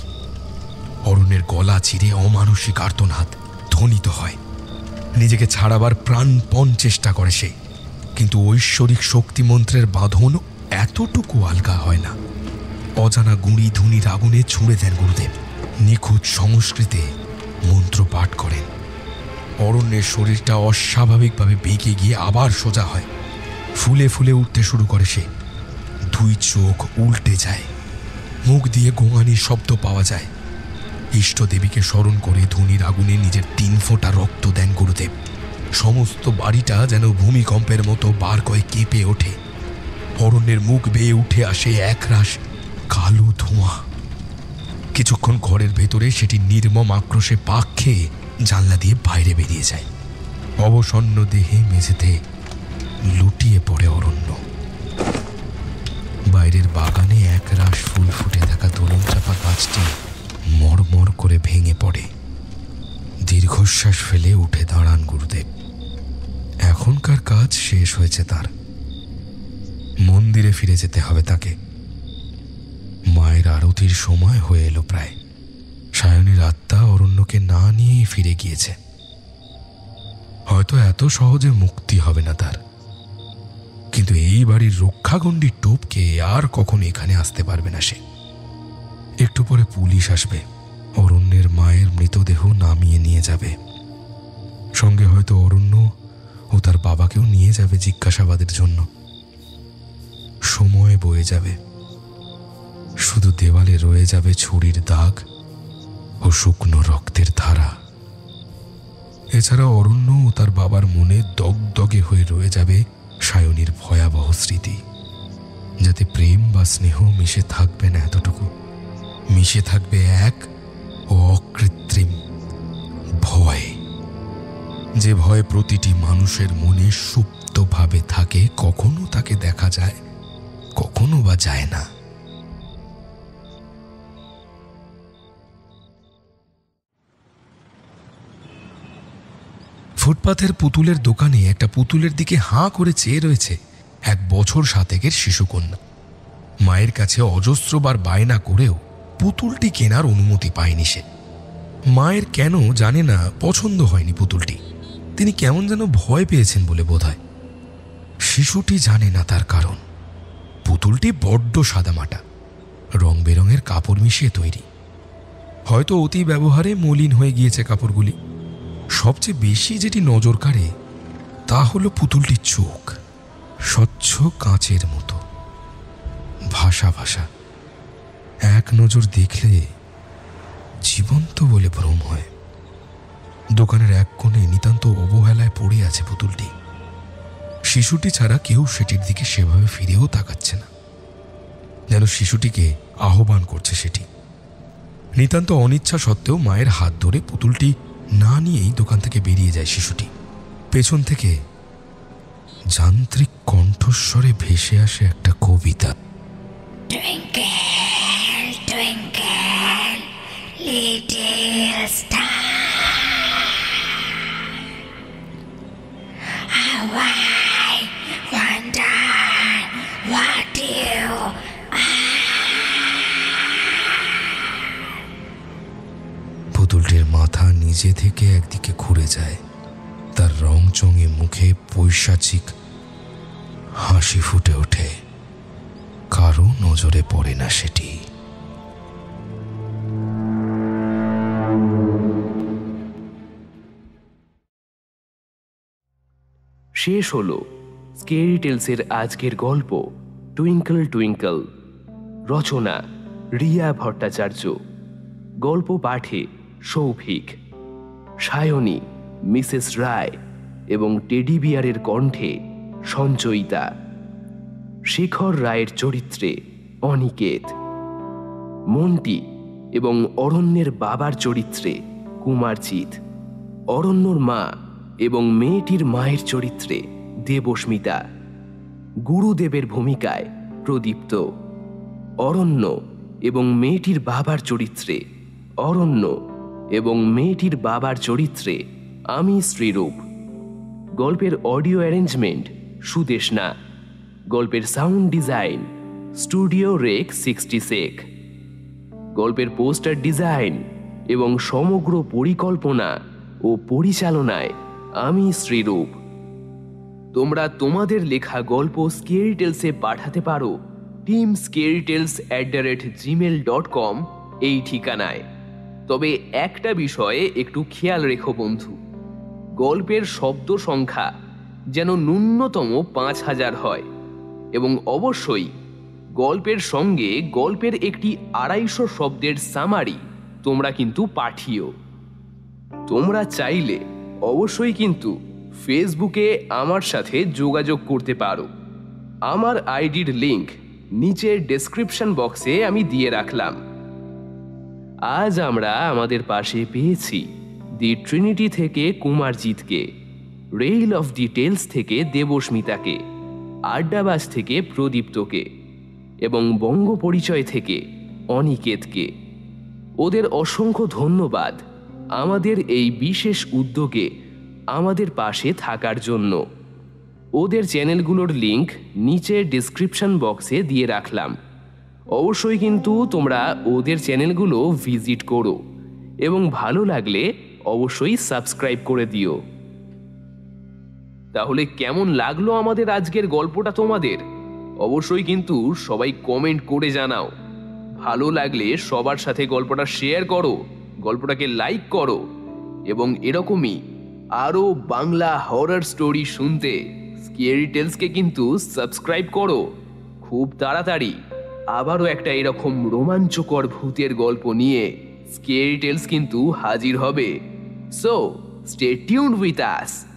S2: অরণ্যের গলা চিরে অমানসিক আর্তনাদ ধ্বনিত হয়। নিজেকে ছাড়াবার প্রাণপণ চেষ্টা করে সে, কিন্তু ঐশ্বরিক শক্তিমন্ত্রের বাঁধন এতটুকু আলগা হয় না। অজানা গুঁড়ি ধনির আগুনে ছুঁড়ে দেন গুরুদেব। নিখুঁত সংস্কৃতে মন্ত্র পাঠ করেন। অরণ্যের শরীরটা অস্বাভাবিকভাবে বেঁকে গিয়ে আবার সোজা হয়। ফুলে ফুলে উঠতে শুরু করে সে। দুই চোখ উল্টে যায়, মুখ দিয়ে গোঙানির শব্দ পাওয়া যায়। ইষ্ট দেবীকে স্মরণ করে ধনির আগুনে নিজের 3 ফোঁটা রক্ত দেন গুরুদেব। সমস্ত বাড়িটা যেন ভূমিকম্পের মতো বার কয়ে কেঁপে ওঠে। অরণ্যের মুখ বেয়ে উঠে আসে একরাশ কালো ধোঁয়া। কিছুক্ষণ ঘরের ভেতরে সেটি নির্মম আক্রোশে পাক খেয়ে জানলা দিয়ে বাইরে বেরিয়ে যায়। অবসন্ন দেহে মেঝেতে লুটিয়ে পড়ে অরণ্য। বাইরের বাগানে একরাশ ফুল ফুটে থাকা দোলন চাপা গাছটি মরমর করে ভেঙে পড়ে। দীর্ঘশ্বাস ফেলে উঠে দাঁড়ান গুরুদেব। এখনকার কাজ শেষ হয়েছে তার। মন্দিরে ফিরে যেতে হবে তাকে। মায়ের আরতির সময় হয়ে এলো প্রায়। সায়নীর আত্মা অরণ্যকে না নিয়েই ফিরে গিয়েছে। হয়তো এত সহজে মুক্তি হবে না তার, কিন্তু এই বাড়ির রক্ষাগণ্ডির টোপকে আর কখনো এখানে আসতে পারবে না সে। একটু পরে পুলিশ আসবে, অরণ্যের মায়ের মৃতদেহ নামিয়ে নিয়ে যাবে। সঙ্গে হয়তো অরণ্য ও তার বাবাকেও নিয়ে যাবে জিজ্ঞাসাবাদের জন্য। সময় বয়ে যাবে, শুধু দেওয়ালে রয়ে যাবে ছুরির দাগ ও শুকনো রক্তের ধারা। এছাড়া অরণ্য ও তার বাবার মনে দগদগে হয়ে রয়ে যাবে সায়নীর ভয়াবহ স্মৃতি, যাতে প্রেম বা স্নেহ মিশে থাকবে না। এতটুকু মিশে থাকবে এক ও অকৃত্রিম ভয়, যে ভয় প্রতিটি মানুষের মনে সুপ্তভাবে থাকে। কখনো তাকে দেখা যায়, কখনো বা যায় না। ফুটপাথের পুতুলের দোকানে একটা পুতুলের দিকে হাঁ করে চেয়ে রয়েছে 1 বছর 7 শিশুকন্যা। মায়ের কাছে অজস্রবার বায়না করেও পুতুলটি কেনার অনুমতি পায়নি সে। মায়ের কেন জানে না পছন্দ হয়নি পুতুলটি। তিনি কেমন যেন ভয় পেয়েছেন বলে বোধহয়। শিশুটি জানে না তার কারণ। পুতুলটি বড্ড সাদামাটা, রং বেরঙের কাপড় মিশিয়ে তৈরি। হয়তো অতি ব্যবহারে মলিন হয়ে গিয়েছে কাপড়গুলি। সবচেয়ে বেশি যেটি নজর কাড়ে তা হলো পুতুলটির চোখ, স্বচ্ছ কাঁচের মতো, ভাসা ভাসা। এক নজর দেখলে জীবন্ত বলে ভ্রম হয়। দোকানের এক কোণে নিতান্ত অবহেলায় পড়ে আছে পুতুলটি। শিশুটি ছাড়া কেউ সেটির দিকে সেভাবে ফিরেও তাকাচ্ছে না, যেন শিশুটিকে আহ্বান করছে সেটি। নিতান্ত অনিচ্ছা সত্ত্বেও মায়ের হাত ধরে পুতুলটি না নিয়েই দোকান থেকে বেরিয়ে যায় শিশুটি। পেছন থেকে যান্ত্রিক কণ্ঠস্বরে ভেসে আসে একটা কবিতা।
S4: Twinkle, twinkle, Little star, how I wonder what you
S2: পুতুলটির মাথা নিজে থেকে একদিকে ঘুরে যায়। তার রং চঙে মুখে পৈশাচিক হাসি ফুটে ওঠে। কারো নজরে পড়ে না সেটি।
S1: শেষ হলো স্কেরি টেলসের আজকের গল্প টুইঙ্কল টুইঙ্কল। রচনা রিয়া ভট্টাচার্য, গল্প পাঠে সৌভিক, সায়নী মিসেস রায় এবং টেডি বিয়ারের কণ্ঠে সঞ্চয়িতা, শেখর রায়ের চরিত্রে অনিকেত, মন্টি এবং অরণ্যের বাবার চরিত্রে কুমারজিৎ, অরণ্যর মা এবং মেয়েটির মায়ের চরিত্রে দেবস্মিতা, গুরুদেবের ভূমিকায় প্রদীপ্ত, অরণ্য এবং মেয়েটির বাবার চরিত্রে অরণ্য এবং মেয়েটির বাবার চরিত্রে আমি শ্রীরূপ। গল্পের অডিও অ্যারেঞ্জমেন্ট সুদেশনা। গল্পের সাউন্ড ডিজাইন স্টুডিও রেক 66। গল্পের পোস্টার ডিজাইন এবং সমগ্র পরিকল্পনা ও পরিচালনায় আমি শ্রীরূপ। তোমরা তোমাদের লেখা গল্প স্কেরি টেলসে পাঠাতে পারো teamscarytales@gmail.com এই ঠিকানায়। তবে একটা বিষয়ে একটু খেয়াল রেখো বন্ধু, গল্পের শব্দ সংখ্যা যেন ন্যূনতম 5000 হয় এবং অবশ্যই গল্পের সঙ্গে গল্পের একটি 250 শব্দের সামারি তোমরা কিন্তু পাঠিও। তোমরা চাইলে অবশ্যই কিন্তু ফেসবুকে আমার সাথে যোগাযোগ করতে পারো। আমার আইডির লিংক নিচের ডেসক্রিপশন বক্সে আমি দিয়ে রাখলাম। আজ আমরা আমাদের পাশে পেয়েছি দি ট্রিনিটি থেকে কুমারজিৎকে, রেইল অফ দি টেলস থেকে দেবস্মিতাকে, আড্ডাবাজ থেকে প্রদীপ্তকে এবং বঙ্গ পরিচয় থেকে অনিকেতকে। ওদের অসংখ্য ধন্যবাদ আমাদের এই বিশেষ উদ্যোগে আমাদের পাশে থাকার জন্য। ওদের চ্যানেলগুলোর লিংক নিচের ডেসক্রিপশন বক্সে দিয়ে রাখলাম। অবশ্যই কিন্তু তোমরা ওদের চ্যানেলগুলো ভিজিট করো এবং ভালো লাগলে অবশ্যই সাবস্ক্রাইব করে দিও। তাহলে কেমন লাগলো আমাদের আজকের গল্পটা তোমাদের? অবশ্যই কিন্তু সবাই কমেন্ট করে জানাও। ভালো লাগলে সবার সাথে গল্পটা শেয়ার করো, গল্পটাকে লাইক করো এবং এরকমই আরও বাংলা হরর স্টোরি শুনতে স্কেরি টেলসকে কিন্তু সাবস্ক্রাইব করো। খুব তাড়াতাড়ি আবারও একটা এরকম রোমাঞ্চকর ভূতের গল্প নিয়ে স্কেরি টেলস কিন্তু হাজির হবে। So stay tuned with us.